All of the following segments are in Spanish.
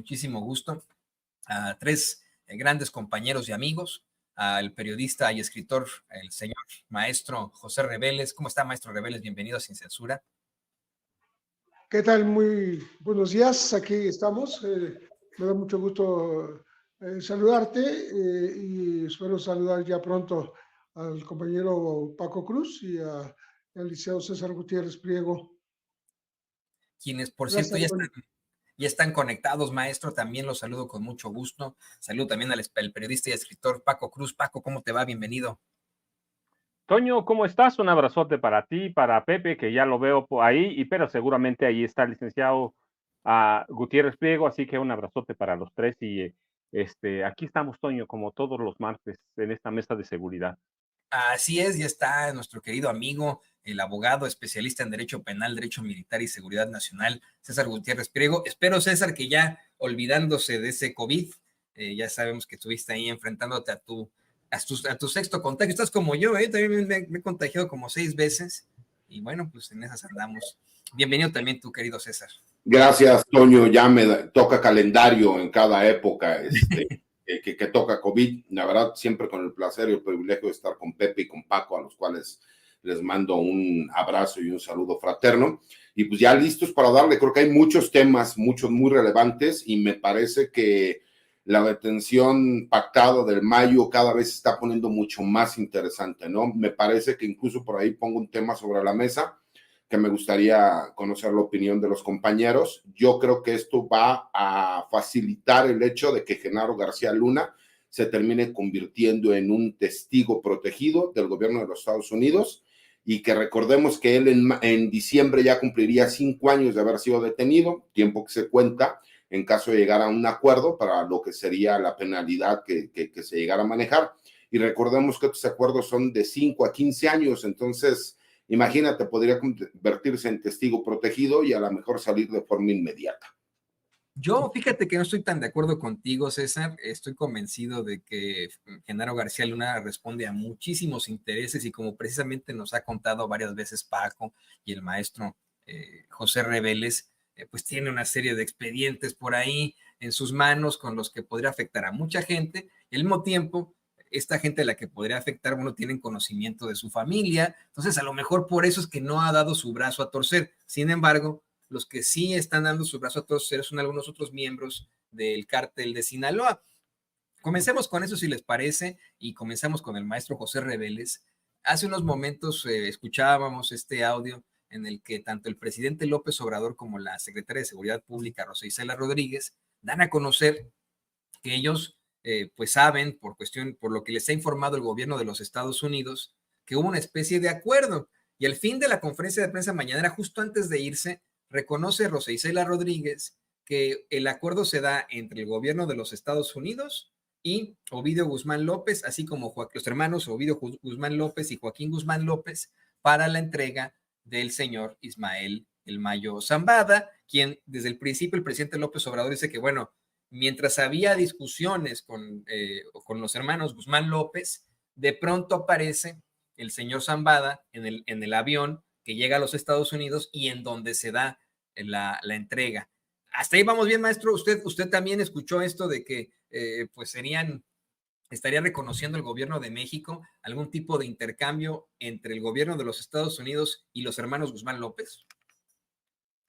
muchísimo gusto a tres grandes compañeros y amigos, al periodista y escritor, el señor maestro José Reveles. ¿Cómo está, maestro Reveles? Bienvenido a Sin Censura. ¿Qué tal? Muy buenos días, aquí estamos. Me da mucho gusto saludarte y espero saludar ya pronto al compañero Paco Cruz y al licenciado César Gutiérrez Priego. Quienes, por Gracias, cierto, ya están conectados, maestro. También los saludo con mucho gusto. Saludo también al periodista y escritor Paco Cruz. Paco, ¿cómo te va? Bienvenido. Toño, ¿cómo estás? Un abrazote para ti, para Pepe, que ya lo veo por ahí, pero seguramente ahí está el licenciado Gutiérrez Priego, así que un abrazote para los tres y aquí estamos, Toño, como todos los martes en esta mesa de seguridad. Así es, ya está nuestro querido amigo, el abogado especialista en Derecho Penal, Derecho Militar y Seguridad Nacional, César Gutiérrez Priego. Espero, César, que ya olvidándose de ese COVID, ya sabemos que estuviste ahí enfrentándote a tu sexto contagio. Estás como yo, también me he contagiado como 6 veces y bueno, pues en esas andamos. Bienvenido también tú, querido César. Gracias, Toño. Ya me toca calendario en cada época que toca COVID. La verdad, siempre con el placer y el privilegio de estar con Pepe y con Paco, a los cuales les mando un abrazo y un saludo fraterno. Y pues ya listos para darle. Creo que hay muchos temas, muchos muy relevantes, y me parece que la detención pactada del Mayo cada vez se está poniendo mucho más interesante, ¿no? Me parece que incluso por ahí pongo un tema sobre la mesa que me gustaría conocer la opinión de los compañeros. Yo creo que esto va a facilitar el hecho de que Genaro García Luna se termine convirtiendo en un testigo protegido del gobierno de los Estados Unidos, y que recordemos que él en diciembre ya cumpliría 5 años de haber sido detenido, tiempo que se cuenta en caso de llegar a un acuerdo para lo que sería la penalidad que se llegara a manejar. Y recordemos que estos acuerdos son de 5 a 15 años, entonces imagínate, podría convertirse en testigo protegido y a lo mejor salir de forma inmediata. Yo, fíjate que no estoy tan de acuerdo contigo, César. Estoy convencido de que Genaro García Luna responde a muchísimos intereses y como precisamente nos ha contado varias veces Paco y el maestro José Reveles, pues tiene una serie de expedientes por ahí en sus manos con los que podría afectar a mucha gente. Y al mismo tiempo, esta gente a la que podría afectar, bueno, tienen conocimiento de su familia. Entonces, a lo mejor por eso es que no ha dado su brazo a torcer. Sin embargo, los que sí están dando su brazo a torcer son algunos otros miembros del cártel de Sinaloa. Comencemos con eso, si les parece, y comenzamos con el maestro José Reveles. Hace unos momentos escuchábamos este audio en el que tanto el presidente López Obrador como la secretaria de Seguridad Pública, Rosa Isela Rodríguez, dan a conocer que ellos pues saben, por lo que les ha informado el gobierno de los Estados Unidos, que hubo una especie de acuerdo. Y al fin de la conferencia de prensa mañanera, justo antes de irse, reconoce Rosa Isela Rodríguez que el acuerdo se da entre el gobierno de los Estados Unidos y Ovidio Guzmán López, así como los hermanos Ovidio Guzmán López y Joaquín Guzmán López, para la entrega del señor Ismael El Mayo Zambada, quien desde el principio el presidente López Obrador dice que, bueno, mientras había discusiones con los hermanos Guzmán López, de pronto aparece el señor Zambada en el avión que llega a los Estados Unidos y en donde se da la entrega. Hasta ahí vamos bien, maestro. Usted también escuchó esto de que pues estaría reconociendo el gobierno de México algún tipo de intercambio entre el gobierno de los Estados Unidos y los hermanos Guzmán López.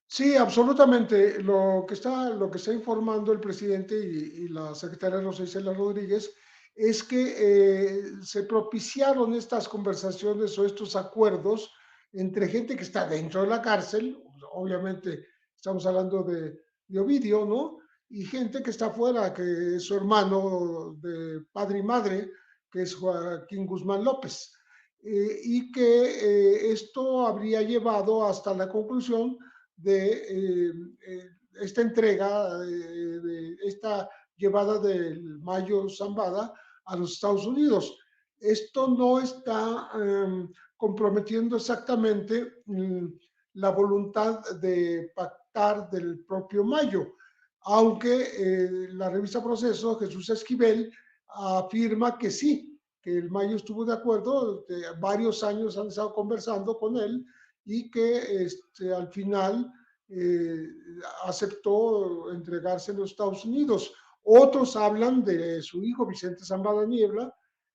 Sí, absolutamente. Lo que está informando el presidente y la secretaria Rosa Isela Rodríguez es que se propiciaron estas conversaciones o estos acuerdos entre gente que está dentro de la cárcel, obviamente estamos hablando de Ovidio, ¿no? Y gente que está afuera, que es su hermano de padre y madre, que es Joaquín Guzmán López. Y que esto habría llevado hasta la conclusión de esta entrega, de esta llevada del Mayo Zambada a los Estados Unidos. Esto no está comprometiendo exactamente la voluntad de pactar del propio Mayo, aunque la revista Proceso, Jesús Esquivel, afirma que sí, que el Mayo estuvo de acuerdo, varios años han estado conversando con él, y que al final eh, aceptó entregarse a los Estados Unidos. Otros hablan de su hijo Vicente Zambada Niebla,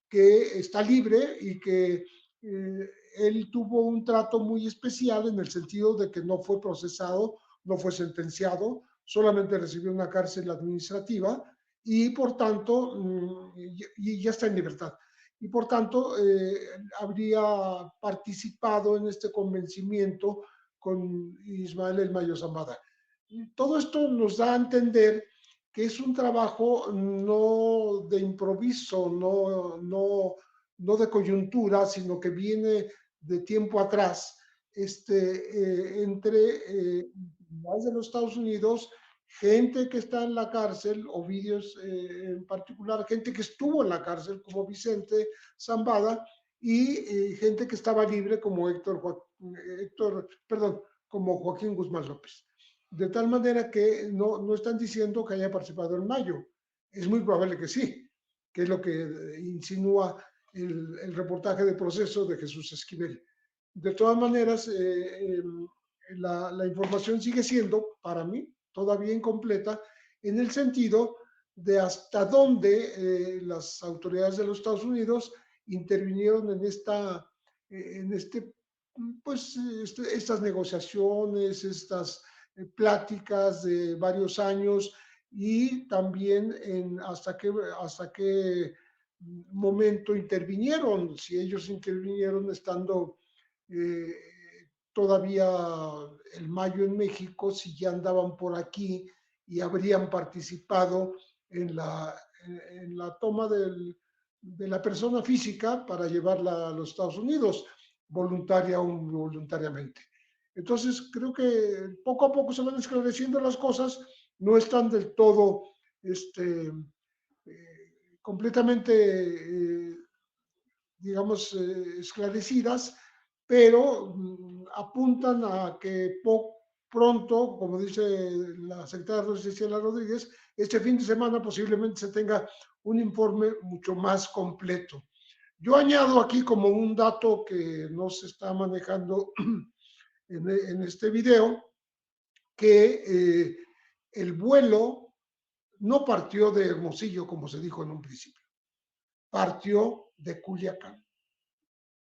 que está libre y que él tuvo un trato muy especial en el sentido de que no fue procesado, no fue sentenciado, solamente recibió una cárcel administrativa y por tanto, y ya está en libertad. Y por tanto, habría participado en este convencimiento con Ismael El Mayo Zambada. Todo esto nos da a entender que es un trabajo no de improviso, no de coyuntura, sino que viene de tiempo atrás, entre más de los Estados Unidos, gente que está en la cárcel, Ovidios en particular, gente que estuvo en la cárcel como Vicente Zambada y gente que estaba libre como como Joaquín Guzmán López. De tal manera que no están diciendo que haya participado en Mayo. Es muy probable que sí, que es lo que insinúa el reportaje de Proceso de Jesús Esquivel. De todas maneras, la información sigue siendo, para mí, todavía incompleta, en el sentido de hasta dónde las autoridades de los Estados Unidos intervinieron en estas negociaciones, estas pláticas de varios años y también hasta qué momento intervinieron, si ellos intervinieron estando todavía el Mayo en México, si ya andaban por aquí y habrían participado en la toma de la persona física para llevarla a los Estados Unidos, voluntaria o involuntariamente. Entonces, creo que poco a poco se van esclareciendo las cosas, no están del todo completamente, digamos, esclarecidas, pero apuntan a que pronto, como dice la secretaria Rosa Isela Rodríguez, este fin de semana posiblemente se tenga un informe mucho más completo. Yo añado aquí como un dato que no se está manejando en este video, que el vuelo no partió de Hermosillo, como se dijo en un principio, partió de Culiacán,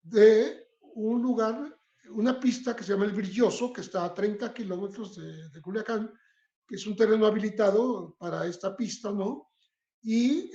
de un lugar, una pista que se llama El Brilloso, que está a 30 kilómetros de Culiacán, que es un terreno habilitado para esta pista, ¿no? Y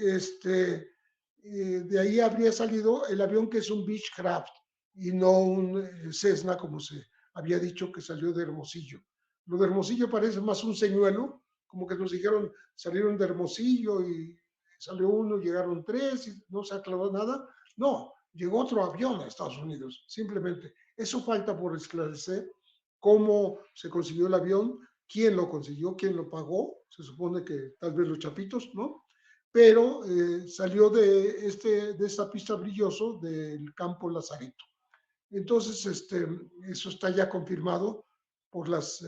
de ahí habría salido el avión que es un Beechcraft y no un Cessna, como se había dicho que salió de Hermosillo. Lo de Hermosillo parece más un señuelo, como que nos dijeron, salieron de Hermosillo y salió uno, llegaron tres y no se aclaró nada. No, llegó otro avión a Estados Unidos, simplemente. Eso falta por esclarecer, cómo se consiguió el avión, quién lo consiguió, quién lo pagó, se supone que tal vez los chapitos, ¿no? Pero salió de esta pista Brilloso del campo Lazareto. Entonces, eso está ya confirmado por las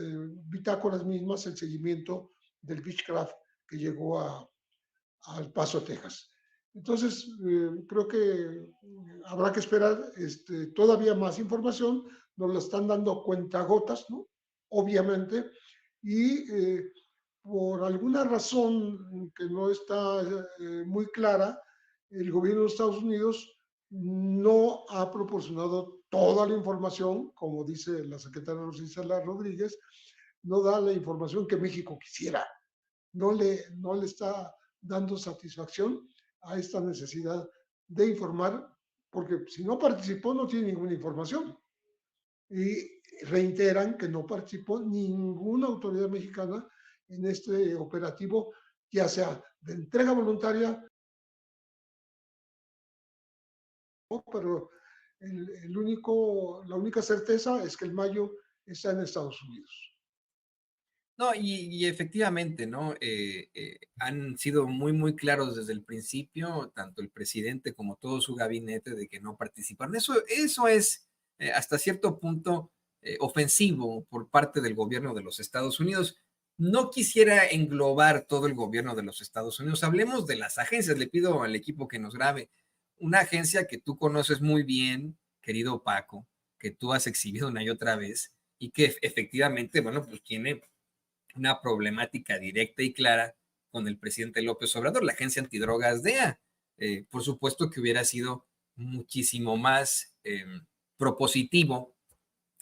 bitácoras mismas, el seguimiento del Beechcraft que llegó al Paso, Texas. Entonces, creo que habrá que esperar todavía más información, nos la están dando cuentagotas, ¿no? Obviamente, y por alguna razón que no está muy clara, el gobierno de Estados Unidos no ha proporcionado toda la información, como dice la secretaria Rosa Isela Rodríguez, no da la información que México quisiera, no le está dando satisfacción a esta necesidad de informar, porque si no participó no tiene ninguna información. Y reiteran que no participó ninguna autoridad mexicana en este operativo, ya sea de entrega voluntaria, pero la única certeza es que el Mayo está en Estados Unidos. No, y efectivamente, ¿no? Han sido muy, muy claros desde el principio, tanto el presidente como todo su gabinete, de que no participaron. Eso es hasta cierto punto ofensivo por parte del gobierno de los Estados Unidos. No quisiera englobar todo el gobierno de los Estados Unidos. Hablemos de las agencias. Le pido al equipo que nos grabe una agencia que tú conoces muy bien, querido Paco, que tú has exhibido una y otra vez, y que efectivamente, bueno, pues tiene una problemática directa y clara con el presidente López Obrador, la agencia antidrogas DEA. Por supuesto que hubiera sido muchísimo más propositivo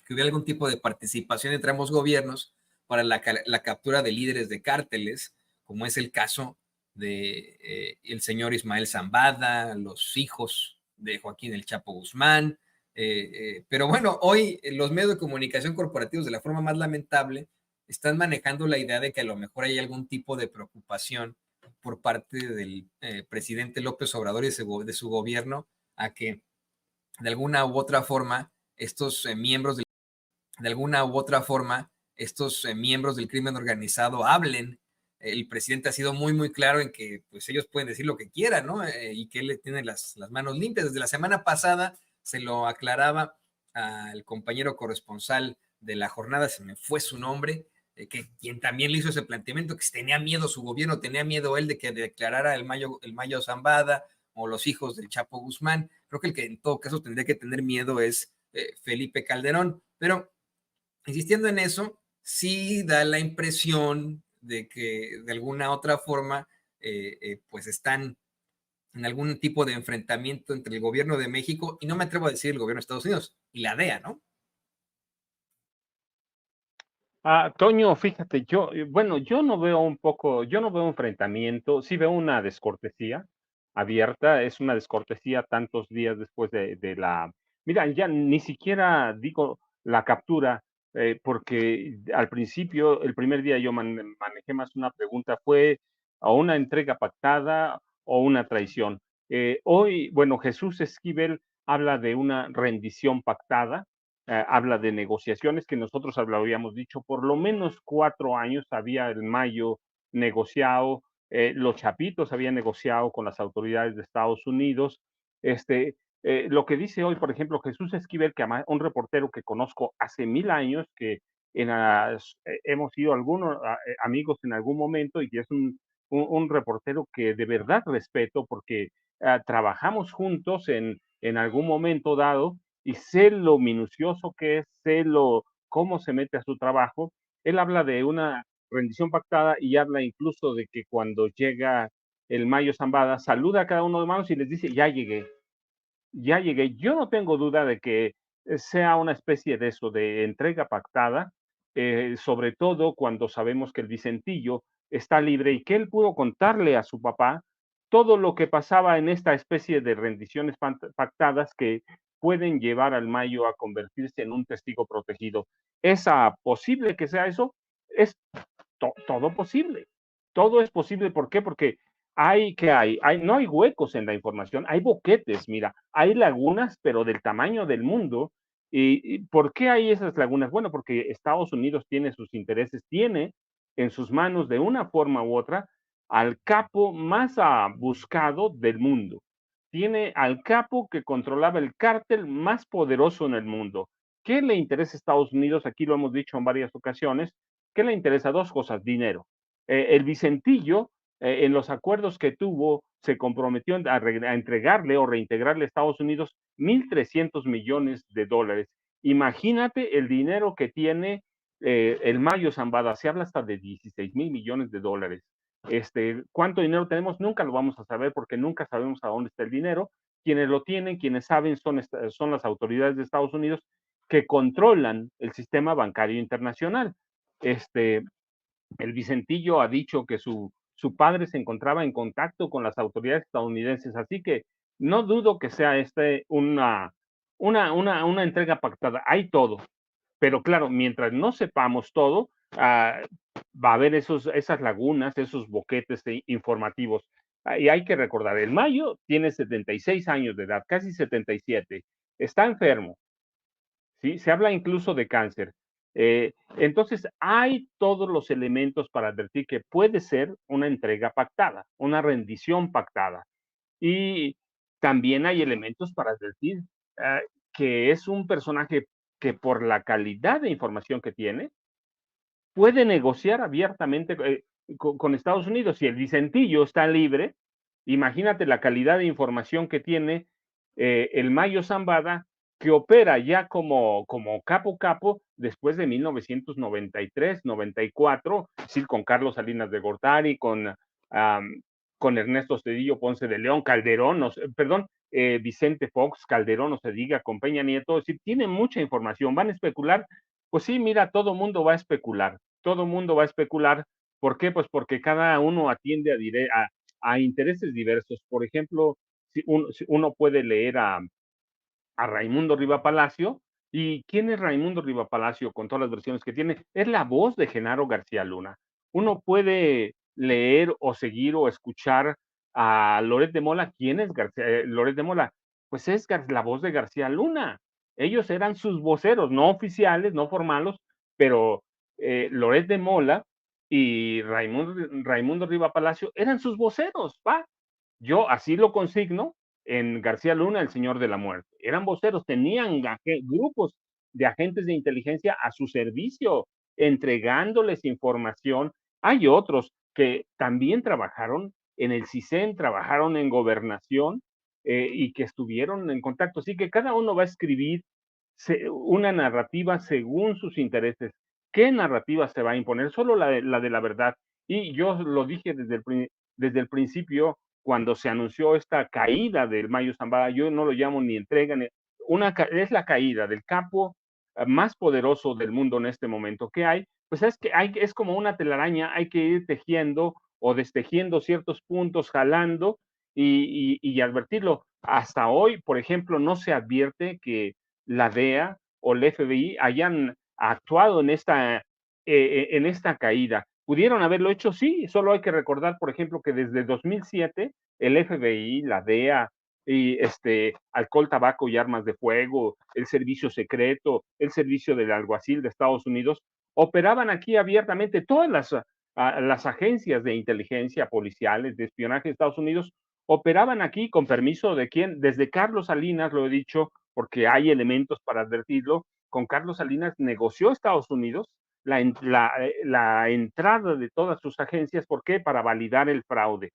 que hubiera algún tipo de participación entre ambos gobiernos para la captura de líderes de cárteles, como es el caso de el señor Ismael Zambada, los hijos de Joaquín El Chapo Guzmán. Pero bueno, hoy los medios de comunicación corporativos, de la forma más lamentable, están manejando la idea de que a lo mejor hay algún tipo de preocupación por parte del presidente López Obrador y de su gobierno a que de alguna u otra forma estos miembros de alguna u otra forma estos miembros del crimen organizado hablen. El presidente ha sido muy, muy claro en que pues ellos pueden decir lo que quieran, ¿no? Y que él tiene las manos limpias. Desde la semana pasada se lo aclaraba al compañero corresponsal de La Jornada, se me fue su nombre, que quien también le hizo ese planteamiento, que tenía miedo su gobierno, tenía miedo él de que declarara el Mayo Zambada o los hijos del Chapo Guzmán. Creo que el que en todo caso tendría que tener miedo es Felipe Calderón, pero insistiendo en eso, sí da la impresión de que de alguna otra forma pues están en algún tipo de enfrentamiento entre el gobierno de México, y no me atrevo a decir el gobierno de Estados Unidos, y la DEA, ¿no? Toño, fíjate, bueno, yo no veo enfrentamiento, sí veo una descortesía abierta, es una descortesía tantos días después de mira, ya ni siquiera digo la captura, porque al principio, el primer día yo manejé más una pregunta, ¿fue o una entrega pactada o una traición? Hoy, bueno, Jesús Esquivel habla de una rendición pactada, habla de negociaciones que nosotros habíamos dicho, por lo menos 4 años había el Mayo negociado, los Chapitos habían negociado con las autoridades de Estados Unidos. Lo que dice hoy, por ejemplo, Jesús Esquivel, que un reportero que conozco hace 1000 años, que hemos sido algunos amigos en algún momento, y que es un reportero que de verdad respeto porque trabajamos juntos en algún momento dado, y sé lo minucioso que es, cómo se mete a su trabajo. Él habla de una rendición pactada y habla incluso de que cuando llega el Mayo Zambada, saluda a cada uno de manos y les dice, ya llegué, ya llegué. Yo no tengo duda de que sea una especie de eso, de entrega pactada, sobre todo cuando sabemos que el Vicentillo está libre y que él pudo contarle a su papá todo lo que pasaba en esta especie de rendiciones pactadas que pueden llevar al Mayo a convertirse en un testigo protegido. ¿Es posible que sea eso? Es todo posible. Todo es posible. ¿Por qué? Porque no hay huecos en la información, hay boquetes, mira, hay lagunas, pero del tamaño del mundo. ¿Y por qué hay esas lagunas? Bueno, porque Estados Unidos tiene sus intereses, tiene en sus manos de una forma u otra al capo más buscado del mundo. Tiene al capo que controlaba el cártel más poderoso en el mundo. ¿Qué le interesa a Estados Unidos? Aquí lo hemos dicho en varias ocasiones. ¿Qué le interesa? Dos cosas: dinero. El Vicentillo, en los acuerdos que tuvo, se comprometió a entregarle o reintegrarle a Estados Unidos 1.300 millones de dólares. Imagínate el dinero que tiene el Mayo Zambada. Se habla hasta de 16,000 millones de dólares. ¿Cuánto dinero tenemos? Nunca lo vamos a saber porque nunca sabemos a dónde está el dinero. Quienes lo tienen, quienes saben, son las autoridades de Estados Unidos que controlan el sistema bancario internacional. El Vicentillo ha dicho que su padre se encontraba en contacto con las autoridades estadounidenses, así que no dudo que sea una entrega pactada. Hay todo, pero claro, mientras no sepamos todo, va a haber esas lagunas, esos boquetes informativos. Y hay que recordar, el Mayo tiene 76 años de edad, casi 77, está enfermo, ¿sí? Se habla incluso de cáncer. Entonces, hay todos los elementos para advertir que puede ser una entrega pactada, una rendición pactada. Y también hay elementos para advertir que es un personaje que por la calidad de información que tiene, puede negociar abiertamente con Estados Unidos. Si el Vicentillo está libre, imagínate la calidad de información que tiene el Mayo Zambada que opera ya como capo después de 1993, 94, es decir, con Carlos Salinas de Gortari, con Ernesto Zedillo Ponce de León, Calderón, Vicente Fox, Calderón, no se diga, con Peña Nieto, es decir, tienen mucha información, van a especular, pues sí, mira, todo mundo va a especular, todo mundo va a especular. ¿Por qué? Pues porque cada uno atiende a intereses diversos. Por ejemplo, si uno puede leer a Raimundo Riva Palacio. ¿Y quién es Raimundo Riva Palacio con todas las versiones que tiene? Es la voz de Genaro García Luna. Uno puede leer o seguir o escuchar a Loret de Mola. ¿Quién es Loret de Mola? Pues es la voz de García Luna. Ellos eran sus voceros, no oficiales, no formales, pero Loret de Mola y Raimundo Riva Palacio eran sus voceros, ¿va? Yo así lo consigno en García Luna, el Señor de la Muerte. Eran voceros, tenían grupos de agentes de inteligencia a su servicio, entregándoles información. Hay otros que también trabajaron en el CISEN, trabajaron en gobernación y que estuvieron en contacto. Así que cada uno va a escribir una narrativa según sus intereses. ¿Qué narrativa se va a imponer? Solo la de la verdad. Y yo lo dije desde el principio, cuando se anunció esta caída del Mayo Zambada, yo no lo llamo ni entrega, es la caída del capo más poderoso del mundo en este momento. ¿Qué hay? Pues es que es como una telaraña, hay que ir tejiendo o destejiendo ciertos puntos, jalando y advertirlo. Hasta hoy, por ejemplo, no se advierte que la DEA o el FBI hayan actuado en esta caída. ¿Pudieron haberlo hecho? Sí, solo hay que recordar, por ejemplo, que desde 2007 el FBI, la DEA, y alcohol, tabaco y armas de fuego, el servicio secreto, el servicio del alguacil de Estados Unidos, operaban aquí abiertamente. Todas las agencias de inteligencia policiales, de espionaje de Estados Unidos, operaban aquí con permiso de quién, desde Carlos Salinas, lo he dicho, porque hay elementos para advertirlo, con Carlos Salinas negoció Estados Unidos la entrada de todas sus agencias. ¿Por qué? Para validar el fraude,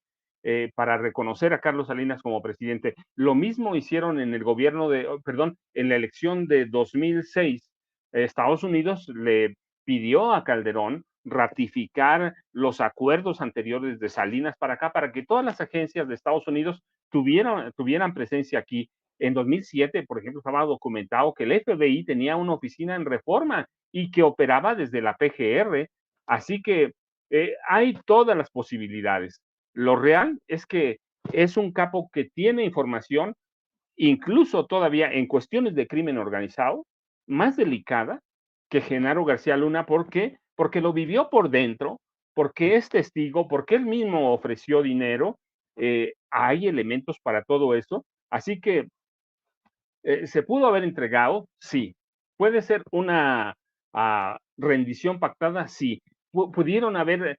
para reconocer a Carlos Salinas como presidente. Lo mismo hicieron en el gobierno en la elección de 2006. Estados Unidos le pidió a Calderón ratificar los acuerdos anteriores de Salinas para acá, para que todas las agencias de Estados Unidos tuvieran presencia aquí. En 2007, por ejemplo, estaba documentado que el FBI tenía una oficina en Reforma y que operaba desde la PGR. Así que hay todas las posibilidades. Lo real es que es un capo que tiene información, incluso todavía en cuestiones de crimen organizado, más delicada que Genaro García Luna. ¿Por qué? Porque lo vivió por dentro, porque es testigo, porque él mismo ofreció dinero. Hay elementos para todo eso. Así que ¿se pudo haber entregado? Sí. ¿Puede ser una rendición pactada? Sí. ¿Pudieron haber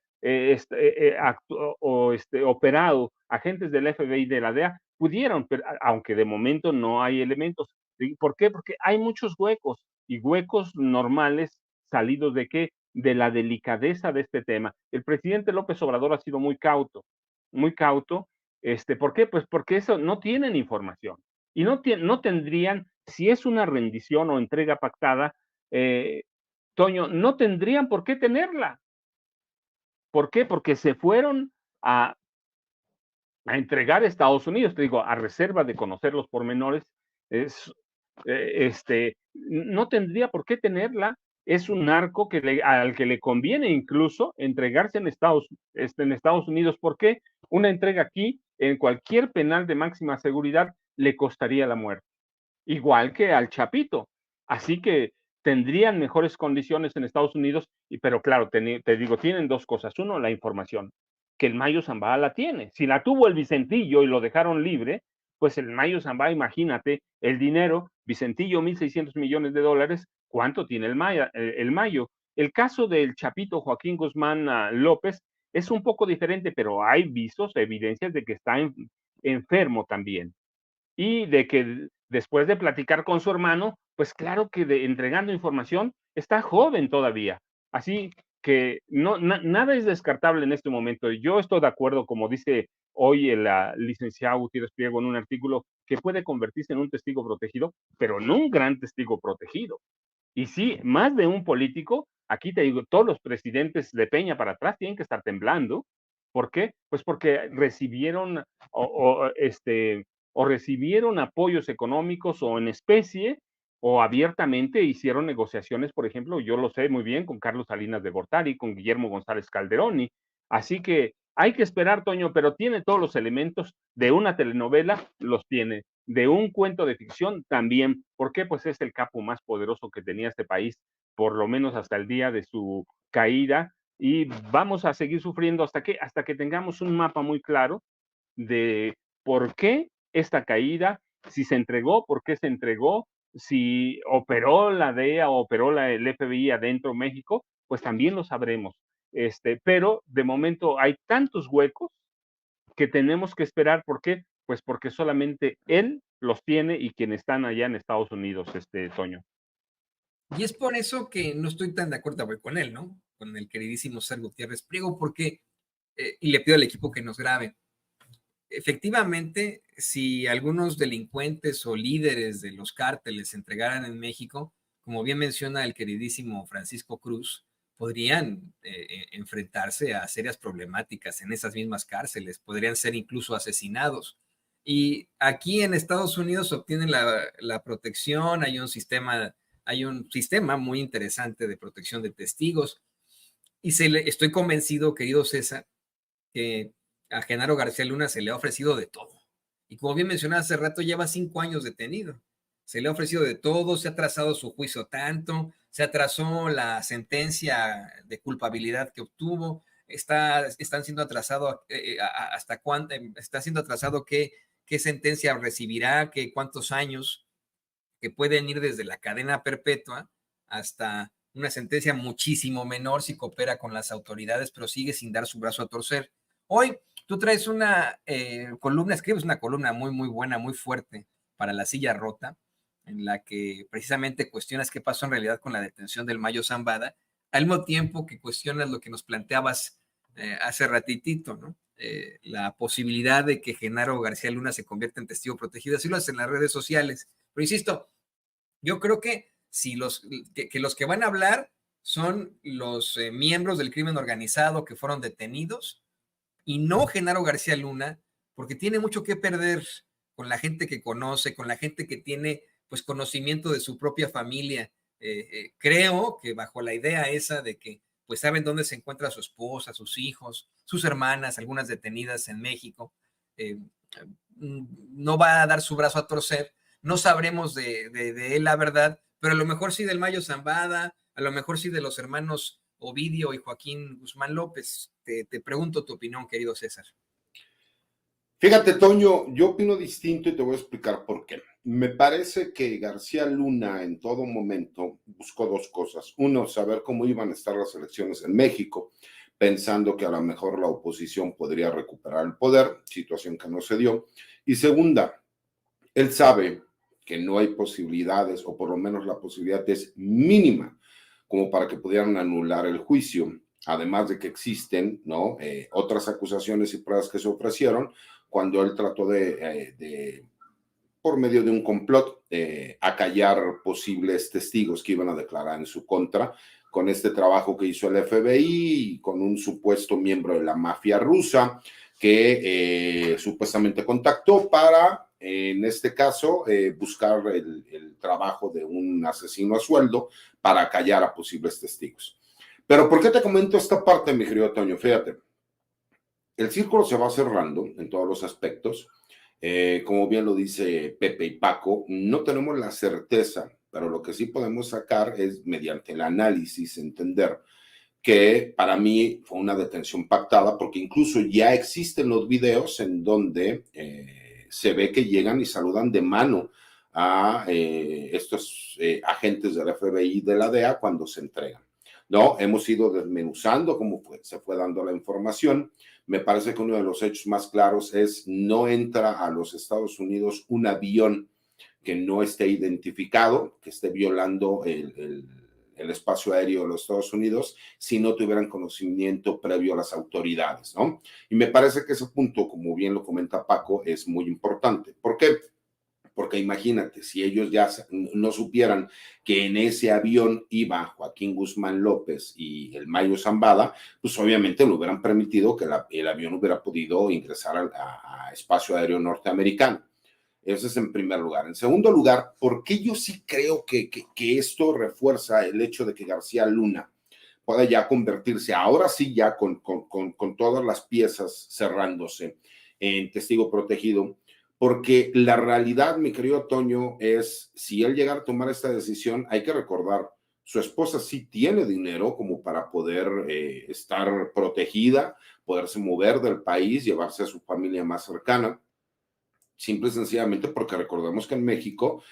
operado agentes del FBI y de la DEA? Pudieron, pero, aunque de momento no hay elementos. ¿Por qué? Porque hay muchos huecos, y huecos normales salidos ¿de qué? De la delicadeza de este tema. El presidente López Obrador ha sido muy cauto, muy cauto. ¿Por qué? Pues porque eso no tienen información. Y no tendrían, si es una rendición o entrega pactada, Toño, no tendrían por qué tenerla. ¿Por qué? Porque se fueron a entregar a Estados Unidos, te digo, a reserva de conocer los pormenores. No tendría por qué tenerla. Es un narco al que le conviene incluso entregarse en Estados Unidos. ¿Por qué? Una entrega aquí, en cualquier penal de máxima seguridad, le costaría la muerte, igual que al Chapito. Así que tendrían mejores condiciones en Estados Unidos, pero claro, te digo, tienen dos cosas. Uno, la información, que el Mayo Zambada la tiene. Si la tuvo el Vicentillo y lo dejaron libre, pues el Mayo Zambada, imagínate, el dinero, Vicentillo, 1.600 millones de dólares, ¿cuánto tiene el Mayo? El caso del Chapito Joaquín Guzmán López es un poco diferente, pero hay visos, evidencias de que está enfermo también. Y de que después de platicar con su hermano, pues claro que entregando información, está joven todavía. Así que nada es descartable en este momento. Yo estoy de acuerdo, como dice hoy el licenciado Gutiérrez Priego en un artículo que puede convertirse en un testigo protegido, pero no un gran testigo protegido. Y sí, más de un político, aquí te digo, todos los presidentes de Peña para atrás tienen que estar temblando. ¿Por qué? Pues porque recibieron o recibieron apoyos económicos o en especie o abiertamente hicieron negociaciones, por ejemplo, yo lo sé muy bien, con Carlos Salinas de Gortari, con Guillermo González Calderoni. Así que hay que esperar, Toño, pero tiene todos los elementos de una telenovela, los tiene, de un cuento de ficción también. ¿Por qué? Pues es el capo más poderoso que tenía este país, por lo menos hasta el día de su caída, y vamos a seguir sufriendo hasta que tengamos un mapa muy claro de por qué esta caída, si se entregó, por qué se entregó, si operó la DEA o operó el FBI adentro de México, pues también lo sabremos. Pero de momento hay tantos huecos que tenemos que esperar. ¿Por qué? Pues porque solamente él los tiene y quienes están allá en Estados Unidos, Toño. Y es por eso que no estoy tan de acuerdo con él, ¿no? Con el queridísimo Ser Gutiérrez Priego, porque, y le pido al equipo que nos grabe, efectivamente, si algunos delincuentes o líderes de los cárteles se entregaran en México, como bien menciona el queridísimo Francisco Cruz, podrían enfrentarse a serias problemáticas en esas mismas cárceles, podrían ser incluso asesinados. Y aquí en Estados Unidos obtienen la protección, hay un sistema muy interesante de protección de testigos. Y estoy convencido, querido César, que a Genaro García Luna se le ha ofrecido de todo. Y como bien mencionaba hace rato, lleva 5 años detenido. Se le ha ofrecido de todo, se ha trazado su juicio tanto, se atrasó la sentencia de culpabilidad que obtuvo, están siendo atrasado hasta cuándo, está siendo atrasado qué sentencia recibirá, cuántos años, que pueden ir desde la cadena perpetua hasta una sentencia muchísimo menor si coopera con las autoridades, pero sigue sin dar su brazo a torcer. Hoy tú traes una columna, escribes una columna muy, muy buena, muy fuerte para La Silla Rota, en la que precisamente cuestionas qué pasó en realidad con la detención del Mayo Zambada, al mismo tiempo que cuestionas lo que nos planteabas hace ratitito, ¿no? La posibilidad de que Genaro García Luna se convierta en testigo protegido, así lo hacen en las redes sociales. Pero insisto, yo creo que si los que van a hablar son los miembros del crimen organizado que fueron detenidos y no Genaro García Luna, porque tiene mucho que perder con la gente que conoce, con la gente que tiene pues conocimiento de su propia familia. Creo que bajo la idea esa de que pues saben dónde se encuentra su esposa, sus hijos, sus hermanas, algunas detenidas en México, no va a dar su brazo a torcer. No sabremos de él la verdad, pero a lo mejor sí del Mayo Zambada, a lo mejor sí de los hermanos Ovidio y Joaquín Guzmán López. Te pregunto tu opinión, querido César. Fíjate, Toño, yo opino distinto y te voy a explicar por qué. Me parece que García Luna en todo momento buscó dos cosas. Uno, saber cómo iban a estar las elecciones en México, pensando que a lo mejor la oposición podría recuperar el poder, situación que no se dio. Y segunda, él sabe que no hay posibilidades, o por lo menos la posibilidad es mínima, como para que pudieran anular el juicio, además de que existen, ¿no? Otras acusaciones y pruebas que se ofrecieron cuando él trató por medio de un complot, acallar posibles testigos que iban a declarar en su contra, con este trabajo que hizo el FBI y con un supuesto miembro de la mafia rusa que supuestamente contactó para, en este caso, buscar el trabajo de un asesino a sueldo para acallar a posibles testigos. Pero ¿por qué te comento esta parte, mi querido Toño? Fíjate, el círculo se va cerrando en todos los aspectos. Como bien lo dice Pepe y Paco, no tenemos la certeza, pero lo que sí podemos sacar es, mediante el análisis, entender que para mí fue una detención pactada, porque incluso ya existen los videos en donde se ve que llegan y saludan de mano a estos agentes del FBI y de la DEA cuando se entregan. No, hemos ido desmenuzando cómo se fue dando la información. Me parece que uno de los hechos más claros es no entra a los Estados Unidos un avión que no esté identificado, que esté violando el espacio aéreo de los Estados Unidos si no tuvieran conocimiento previo a las autoridades, ¿no? Y me parece que ese punto, como bien lo comenta Paco, es muy importante. ¿Por qué? Porque imagínate, si ellos ya no supieran que en ese avión iba Joaquín Guzmán López y el Mayo Zambada, pues obviamente le hubieran permitido que el avión hubiera podido ingresar a espacio aéreo norteamericano. Eso es en primer lugar. En segundo lugar, porque yo sí creo que esto refuerza el hecho de que García Luna pueda ya convertirse, ahora sí ya con todas las piezas cerrándose en testigo protegido, porque la realidad, mi querido Toño, es si él llegara a tomar esta decisión, hay que recordar, su esposa sí tiene dinero como para poder estar protegida, poderse mover del país, llevarse a su familia más cercana. Simple y sencillamente porque recordemos que en México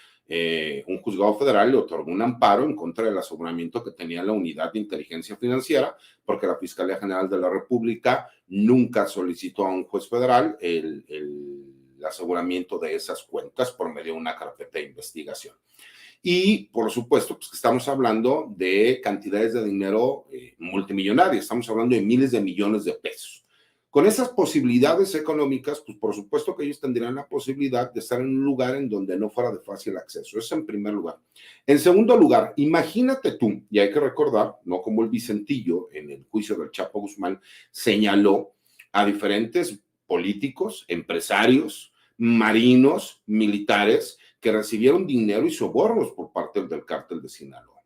un juzgado federal le otorgó un amparo en contra del aseguramiento que tenía la Unidad de Inteligencia Financiera, porque la Fiscalía General de la República nunca solicitó a un juez federal el aseguramiento de esas cuentas por medio de una carpeta de investigación. Y por supuesto, pues estamos hablando de cantidades de dinero multimillonarias, estamos hablando de miles de millones de pesos. Con esas posibilidades económicas, pues por supuesto que ellos tendrían la posibilidad de estar en un lugar en donde no fuera de fácil acceso. Eso en primer lugar. En segundo lugar, imagínate tú, y hay que recordar, no como el Vicentillo en el juicio del Chapo Guzmán señaló a diferentes políticos, empresarios, marinos, militares, que recibieron dinero y sobornos por parte del cártel de Sinaloa.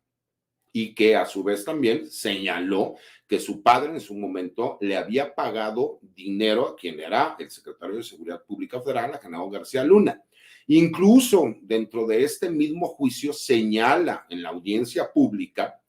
Y que a su vez también señaló que su padre en su momento le había pagado dinero a quien era el secretario de Seguridad Pública Federal, a Genaro García Luna. Incluso dentro de este mismo juicio señala en la audiencia pública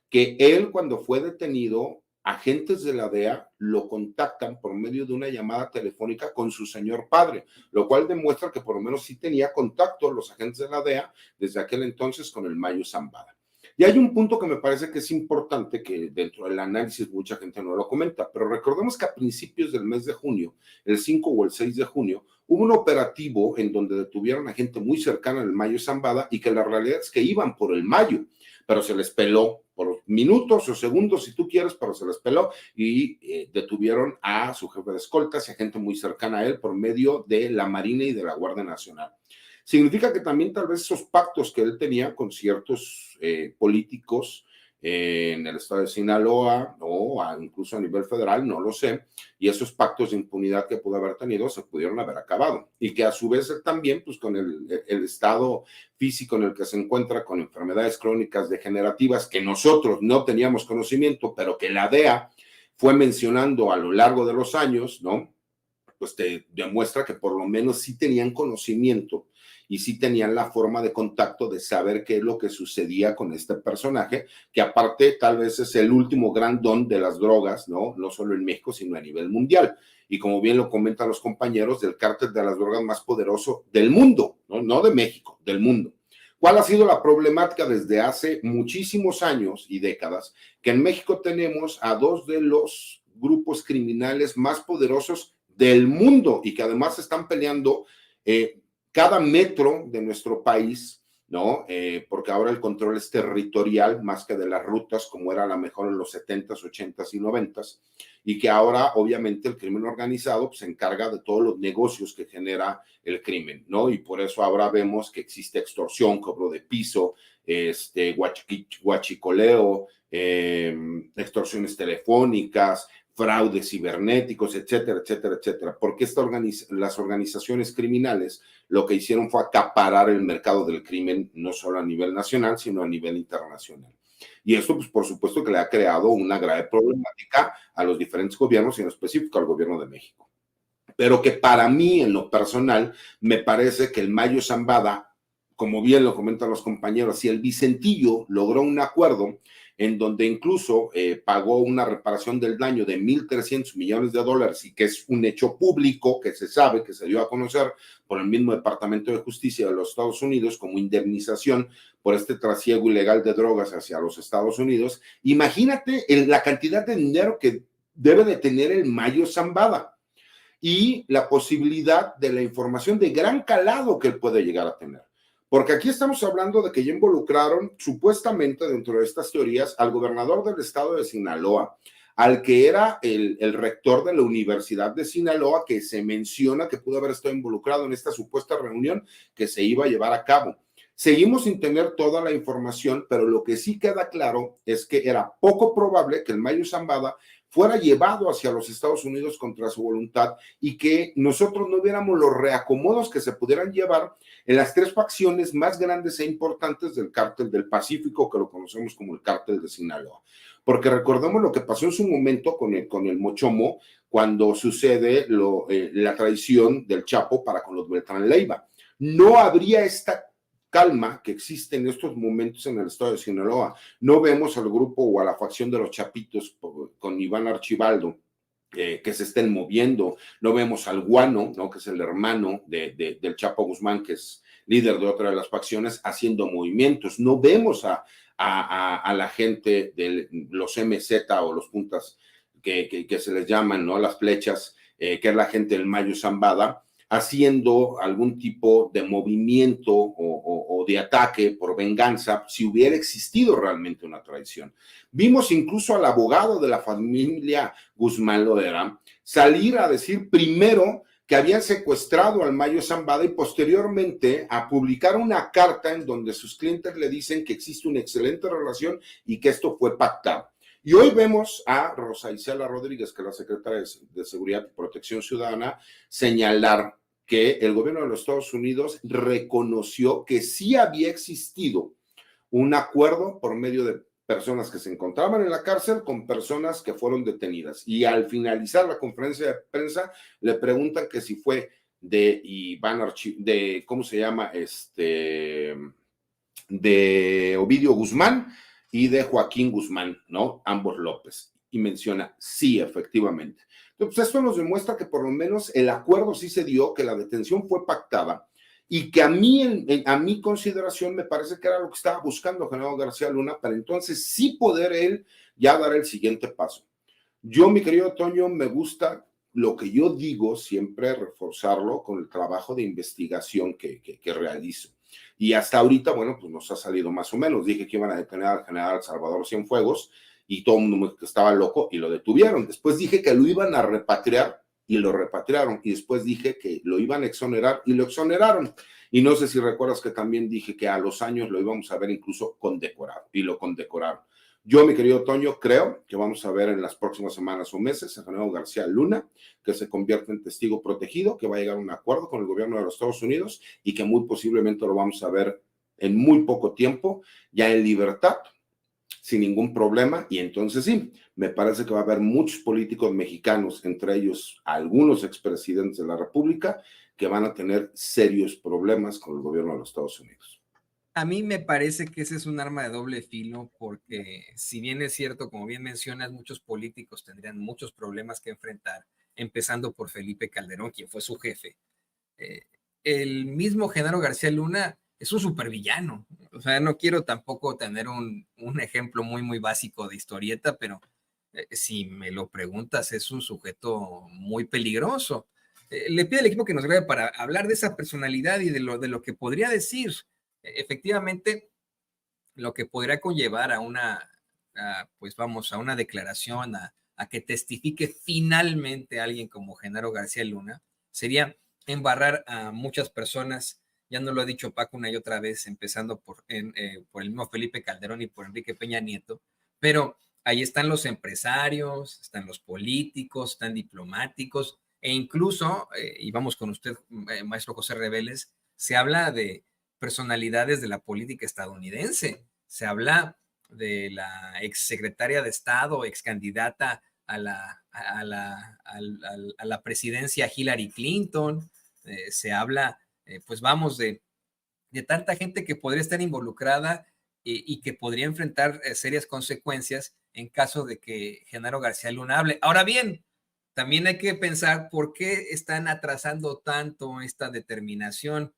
que él, cuando fue detenido, agentes de la DEA lo contactan por medio de una llamada telefónica con su señor padre, lo cual demuestra que por lo menos sí tenía contacto los agentes de la DEA desde aquel entonces con el Mayo Zambada. Y hay un punto que me parece que es importante, que dentro del análisis mucha gente no lo comenta, pero recordemos que a principios del mes de junio, el 5 o el 6 de junio, hubo un operativo en donde detuvieron a gente muy cercana al Mayo Zambada y que la realidad es que iban por el Mayo, pero se les peló por minutos o segundos, si tú quieres, pero se les peló y detuvieron a su jefe de escoltas y a gente muy cercana a él por medio de la Marina y de la Guardia Nacional. Significa que también tal vez esos pactos que él tenía con ciertos políticos en el estado de Sinaloa o incluso a nivel federal, no lo sé, y esos pactos de impunidad que pudo haber tenido se pudieron haber acabado y que a su vez él también, pues con el estado físico en el que se encuentra, con enfermedades crónicas degenerativas que nosotros no teníamos conocimiento, pero que la DEA fue mencionando a lo largo de los años, ¿no? Pues te demuestra que por lo menos sí tenían conocimiento y sí tenían la forma de contacto de saber qué es lo que sucedía con este personaje, que aparte tal vez es el último gran don de las drogas, ¿no? No solo en México, sino a nivel mundial. Y como bien lo comentan los compañeros, del cártel de las drogas más poderoso del mundo, no de México, del mundo. ¿Cuál ha sido la problemática desde hace muchísimos años y décadas? Que en México tenemos a dos de los grupos criminales más poderosos del mundo y que además están peleando cada metro de nuestro país, ¿no? Porque ahora el control es territorial más que de las rutas, como era a lo mejor en los 70s, 80s y 90s, y que ahora obviamente el crimen organizado pues, se encarga de todos los negocios que genera el crimen, ¿no? Y por eso ahora vemos que existe extorsión, cobro de piso, huachicoleo, extorsiones telefónicas, fraudes cibernéticos, etcétera, etcétera, etcétera. Porque las organizaciones criminales lo que hicieron fue acaparar el mercado del crimen, no solo a nivel nacional, sino a nivel internacional. Y esto, pues, por supuesto que le ha creado una grave problemática a los diferentes gobiernos y en específico al gobierno de México. Pero que para mí, en lo personal, me parece que el Mayo Zambada, como bien lo comentan los compañeros, y el Vicentillo logró un acuerdo en donde incluso pagó una reparación del daño de $1,300 millones y que es un hecho público que se sabe, que se dio a conocer por el mismo Departamento de Justicia de los Estados Unidos como indemnización por este trasiego ilegal de drogas hacia los Estados Unidos. Imagínate la cantidad de dinero que debe de tener el Mayo Zambada y la posibilidad de la información de gran calado que él puede llegar a tener. Porque aquí estamos hablando de que ya involucraron supuestamente dentro de estas teorías al gobernador del estado de Sinaloa, al que era el rector de la Universidad de Sinaloa, que se menciona que pudo haber estado involucrado en esta supuesta reunión que se iba a llevar a cabo. Seguimos sin tener toda la información, pero lo que sí queda claro es que era poco probable que el Mayo Zambada fuera llevado hacia los Estados Unidos contra su voluntad y que nosotros no viéramos los reacomodos que se pudieran llevar en las tres facciones más grandes e importantes del cártel del Pacífico, que lo conocemos como el cártel de Sinaloa. Porque recordemos lo que pasó en su momento con el Mochomo, cuando sucede la traición del Chapo para con los Beltrán Leiva. No habría esta calma que existe en estos momentos en el estado de Sinaloa. No vemos al grupo o a la facción de los Chapitos con Iván Archibaldo que se estén moviendo. No vemos al Guano, ¿no? Que es el hermano del Chapo Guzmán, que es líder de otra de las facciones, haciendo movimientos. No vemos a la gente de los MZ o los puntas que se les llaman, ¿no? Las flechas, que es la gente del Mayo Zambada, haciendo algún tipo de movimiento o de ataque por venganza si hubiera existido realmente una traición. Vimos incluso al abogado de la familia Guzmán Loera salir a decir primero que habían secuestrado al Mayo Zambada y posteriormente a publicar una carta en donde sus clientes le dicen que existe una excelente relación y que esto fue pactado. Y hoy vemos a Rosa Isela Rodríguez, que es la secretaria de Seguridad y Protección Ciudadana, señalar que el gobierno de los Estados Unidos reconoció que sí había existido un acuerdo por medio de personas que se encontraban en la cárcel con personas que fueron detenidas. Y al finalizar la conferencia de prensa, le preguntan que si fue de Iván ¿cómo se llama? De Ovidio Guzmán y de Joaquín Guzmán, ¿no? Ambos López. Y menciona, sí, efectivamente. Entonces, esto nos demuestra que por lo menos el acuerdo sí se dio, que la detención fue pactada y que a mi consideración me parece que era lo que estaba buscando Genaro García Luna para entonces sí poder él ya dar el siguiente paso. Yo, mi querido Toño, me gusta lo que yo digo, siempre reforzarlo con el trabajo de investigación que realizo. Y hasta ahorita, bueno, pues nos ha salido más o menos. Dije que iban a detener al general Salvador Cienfuegos y todo el mundo estaba loco y lo detuvieron. Después dije que lo iban a repatriar y lo repatriaron. Y después dije que lo iban a exonerar y lo exoneraron. Y no sé si recuerdas que también dije que a los años lo íbamos a ver incluso condecorado y lo condecoraron. Yo, mi querido Toño, creo que vamos a ver en las próximas semanas o meses a Genaro García Luna, que se convierte en testigo protegido, que va a llegar a un acuerdo con el gobierno de los Estados Unidos y que muy posiblemente lo vamos a ver en muy poco tiempo, ya en libertad, sin ningún problema. Y entonces sí, me parece que va a haber muchos políticos mexicanos, entre ellos algunos expresidentes de la República, que van a tener serios problemas con el gobierno de los Estados Unidos. A mí me parece que ese es un arma de doble filo porque si bien es cierto, como bien mencionas, muchos políticos tendrían muchos problemas que enfrentar, empezando por Felipe Calderón, quien fue su jefe. El mismo Genaro García Luna es un supervillano. O sea, no quiero tampoco tener un ejemplo muy básico de historieta, pero si me lo preguntas, es un sujeto muy peligroso. Le pido al equipo que nos grabe para hablar de esa personalidad y de lo que podría decir. Efectivamente, lo que podría conllevar a una declaración, a que testifique finalmente alguien como Genaro García Luna, sería embarrar a muchas personas. Ya no lo ha dicho Paco una y otra vez, empezando por el mismo Felipe Calderón y por Enrique Peña Nieto, pero ahí están los empresarios, están los políticos, están diplomáticos, e incluso, y vamos con usted, maestro José Reveles, se habla de personalidades de la política estadounidense. Se habla de la exsecretaria de Estado, excandidata a la presidencia Hillary Clinton. Se habla, de tanta gente que podría estar involucrada y que podría enfrentar serias consecuencias en caso de que Genaro García Luna hable. Ahora bien, también hay que pensar por qué están atrasando tanto esta determinación.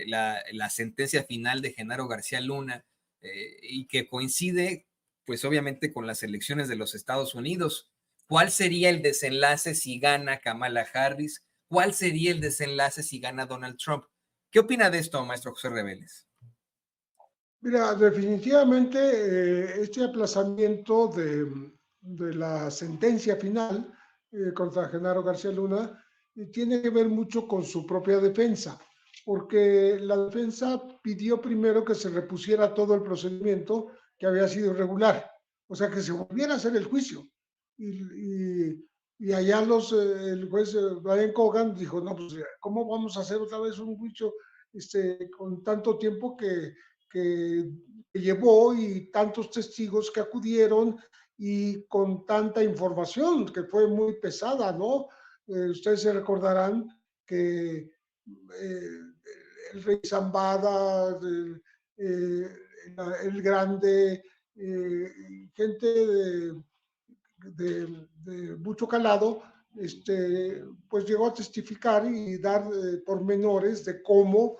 La sentencia final de Genaro García Luna y que coincide, pues obviamente, con las elecciones de los Estados Unidos. ¿Cuál sería el desenlace si gana Kamala Harris? ¿Cuál sería el desenlace si gana Donald Trump? ¿Qué opina de esto, maestro José Reveles? Mira, definitivamente este aplazamiento de la sentencia final contra Genaro García Luna tiene que ver mucho con su propia defensa, porque la defensa pidió primero que se repusiera todo el procedimiento que había sido irregular, o sea, que se volviera a hacer el juicio. Y allá el juez Brian Cogan dijo, no, pues, ¿cómo vamos a hacer otra vez un juicio con tanto tiempo que llevó y tantos testigos que acudieron y con tanta información que fue muy pesada, ¿no? Ustedes se recordarán que el rey Zambada, el grande, gente de mucho calado, pues llegó a testificar y dar pormenores de cómo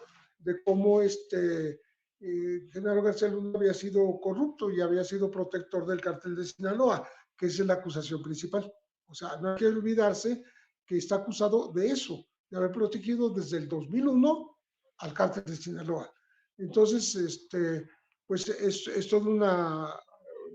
Genaro García Luna había sido corrupto y había sido protector del cártel de Sinaloa, que esa es la acusación principal. O sea, no hay que olvidarse que está acusado de eso, de haber protegido desde el 2001 al cártel de Sinaloa. Entonces, pues es toda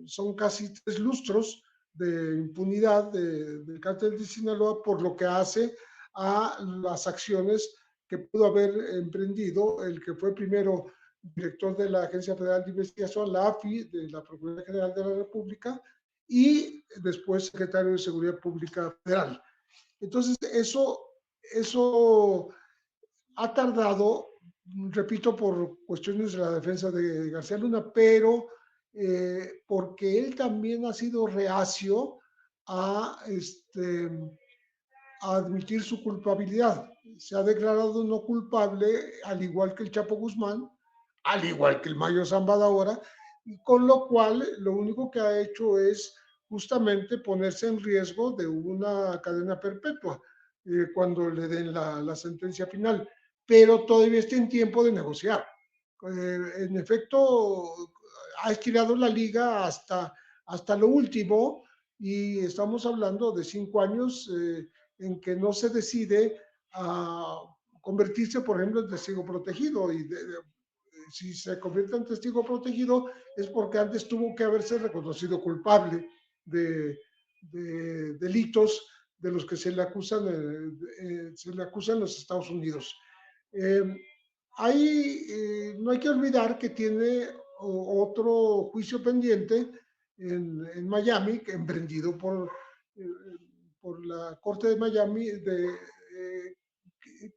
son casi 3 lustros de impunidad del cártel de Sinaloa por lo que hace a las acciones que pudo haber emprendido el que fue primero director de la Agencia Federal de Investigación, la AFI, de la Procuraduría General de la República, y después secretario de Seguridad Pública Federal. Entonces, eso ha tardado, repito, por cuestiones de la defensa de García Luna, pero porque él también ha sido reacio a, a admitir su culpabilidad. Se ha declarado no culpable, al igual que el Chapo Guzmán, al igual que el Mayo Zambada ahora, y con lo cual lo único que ha hecho es justamente ponerse en riesgo de una cadena perpetua cuando le den la sentencia final, pero todavía está en tiempo de negociar. En efecto, ha estirado la liga hasta lo último y estamos hablando de 5 años en que no se decide a convertirse, por ejemplo, en testigo protegido. Y si se convierte en testigo protegido es porque antes tuvo que haberse reconocido culpable de delitos de los que se le acusan en los Estados Unidos. Eh, no hay que olvidar que tiene otro juicio pendiente en Miami, que emprendido eh, por la Corte de Miami,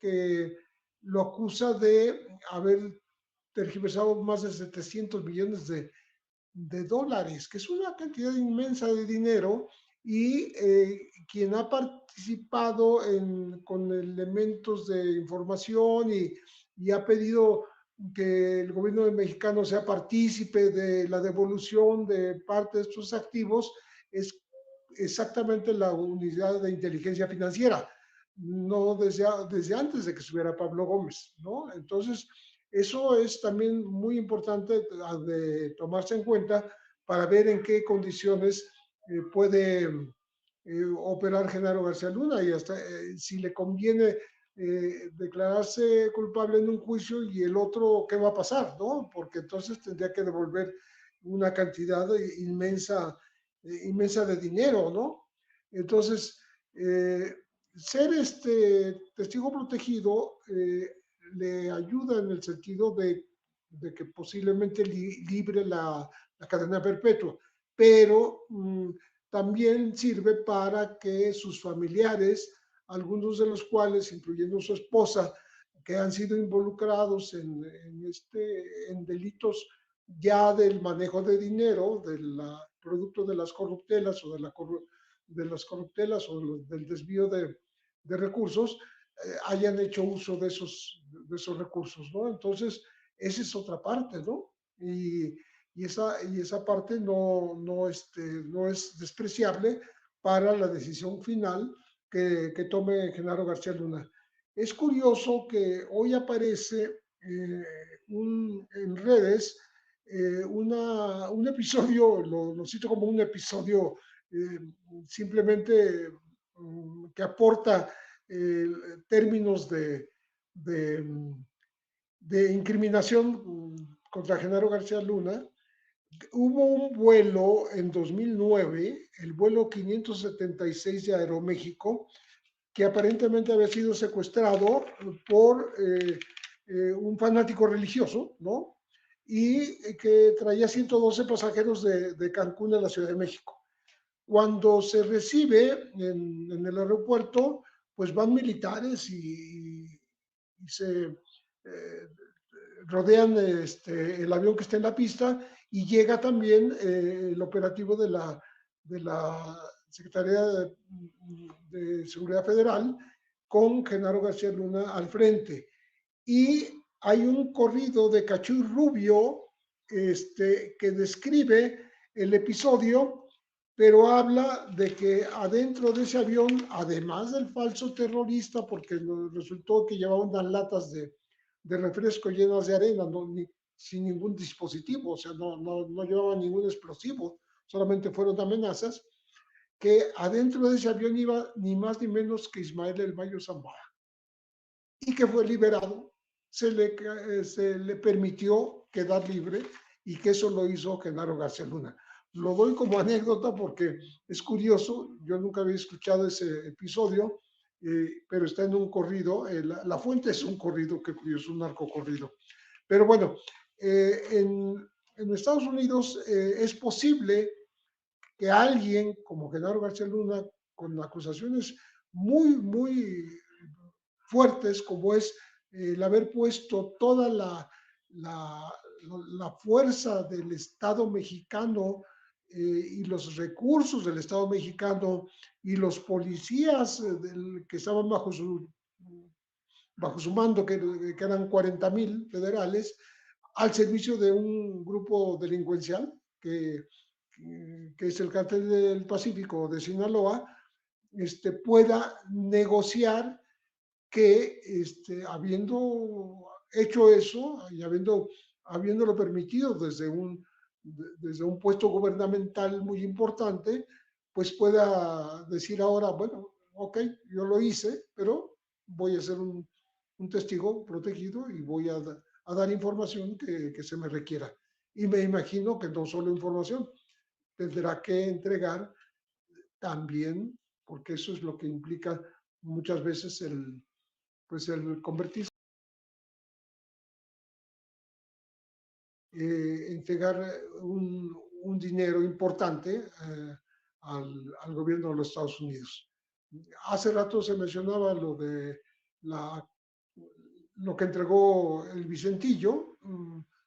que lo acusa de haber tergiversado más de 700 millones de dólares, que es una cantidad inmensa de dinero, y quien ha participado con elementos de información y ha pedido que el gobierno mexicano sea partícipe de la devolución de parte de estos activos es exactamente la unidad de inteligencia financiera, no desde antes de que estuviera Pablo Gómez, ¿no? Entonces, eso es también muy importante de tomarse en cuenta para ver en qué condiciones puede operar Genaro García Luna y hasta si le conviene declararse culpable en un juicio y el otro, ¿qué va a pasar? ¿No? Porque entonces tendría que devolver una cantidad inmensa de dinero, ¿no? Entonces, ser testigo protegido le ayuda en el sentido de que posiblemente libre la cadena perpetua, pero también sirve para que sus familiares, algunos de los cuales, incluyendo su esposa, que han sido involucrados en delitos ya del manejo de dinero, producto de las corruptelas o de las corruptelas o del desvío de recursos, hayan hecho uso de esos recursos, ¿no? Entonces, esa es otra parte, ¿no? Y esa parte no es despreciable para la decisión final que tome Genaro García Luna. Es curioso que hoy aparece en redes un episodio, lo cito como un episodio simplemente que aporta términos de incriminación contra Genaro García Luna. Hubo un vuelo en 2009, el vuelo 576 de Aeroméxico, que aparentemente había sido secuestrado por un fanático religioso, ¿no? Y que traía 112 pasajeros de Cancún a la Ciudad de México. Cuando se recibe en el aeropuerto, pues van militares y se rodean el avión que está en la pista y llega también el operativo de la Secretaría de Seguridad Federal con Genaro García Luna al frente. Y hay un corrido de Cachuy Rubio que describe el episodio, pero habla de que adentro de ese avión, además del falso terrorista, porque resultó que llevaba unas latas de refresco llenas de arena, sin ningún dispositivo, o sea, no llevaba ningún explosivo, solamente fueron amenazas, que adentro de ese avión iba ni más ni menos que Ismael El Mayo Zambada, y que fue liberado, se le permitió quedar libre, y que eso lo hizo Genaro García Luna. Lo doy como anécdota porque es curioso, yo nunca había escuchado ese episodio, pero está en un corrido, la fuente es un corrido, que curioso, un narcocorrido. Pero bueno, en Estados Unidos es posible que alguien como Genaro García Luna, con acusaciones muy fuertes, como es el haber puesto toda la fuerza del Estado mexicano y los recursos del Estado mexicano y los policías que estaban bajo su mando, que eran 40,000 federales, al servicio de un grupo delincuencial que es el Cártel del Pacífico de Sinaloa, pueda negociar que habiendo hecho eso y habiéndolo permitido desde un puesto gubernamental muy importante, pues pueda decir ahora, bueno, ok, yo lo hice, pero voy a ser un testigo protegido y voy a dar información que se me requiera. Y me imagino que no solo información, tendrá que entregar también, porque eso es lo que implica muchas veces el convertirse, entregar un dinero importante al gobierno de los Estados Unidos. Hace rato se mencionaba lo de lo que entregó el Vicentillo,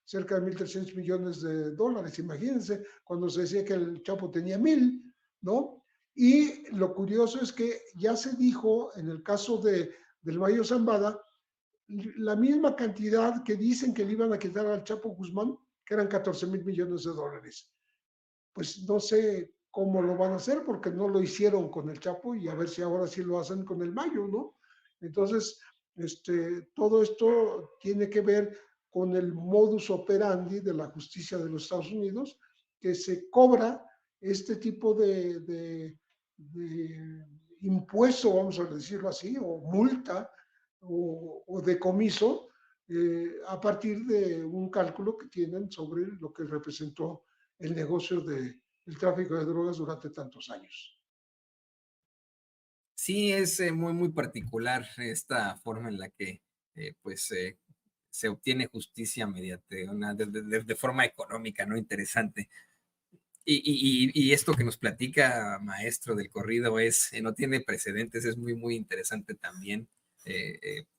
cerca de 1,300 millones de dólares. Imagínense, cuando se decía que el Chapo tenía 1,000, ¿no? Y lo curioso es que ya se dijo en el caso del Mayo Zambada, la misma cantidad que dicen que le iban a quitar al Chapo Guzmán, que eran 14,000 millones de dólares. Pues no sé cómo lo van a hacer, porque no lo hicieron con el Chapo, y a ver si ahora sí lo hacen con el Mayo, ¿no? Entonces, todo esto tiene que ver con el modus operandi de la justicia de los Estados Unidos, que se cobra este tipo de impuesto, vamos a decirlo así, o multa, o decomiso, a partir de un cálculo que tienen sobre lo que representó el negocio del tráfico de drogas durante tantos años. Sí, es muy particular esta forma en la que se obtiene justicia mediante de forma económica, ¿no? Interesante. Y esto que nos platica, maestro del corrido, no tiene precedentes, es muy interesante también.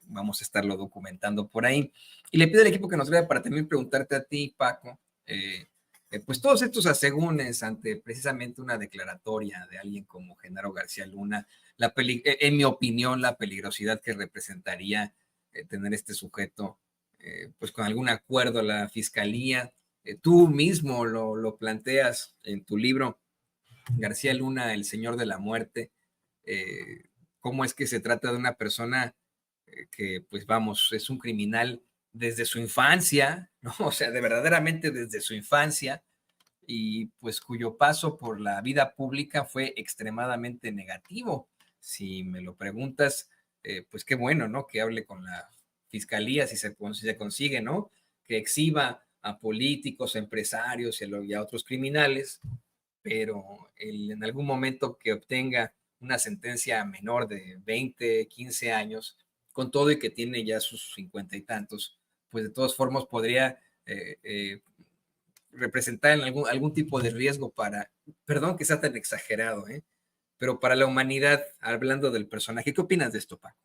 Vamos a estarlo documentando por ahí. Y le pido al equipo que nos vea para también preguntarte a ti, Paco, pues todos estos asegúnes ante precisamente una declaratoria de alguien como Genaro García Luna, en mi opinión, la peligrosidad que representaría tener este sujeto, pues con algún acuerdo a la fiscalía. Tú mismo lo planteas en tu libro, García Luna, el Señor de la Muerte. Cómo es que se trata de una persona que, pues vamos, es un criminal desde su infancia, ¿no? O sea, de verdaderamente desde su infancia, y pues cuyo paso por la vida pública fue extremadamente negativo. Si me lo preguntas, pues qué bueno, ¿no? Que hable con la fiscalía si se consigue, ¿no? Que exhiba a políticos, a empresarios y a otros criminales, pero en algún momento que obtenga una sentencia menor de 20, 15 años, con todo y que tiene ya sus 50 y tantos, pues de todas formas podría representar en algún tipo de riesgo para, perdón que sea tan exagerado, pero para la humanidad, hablando del personaje. ¿Qué opinas de esto, Paco?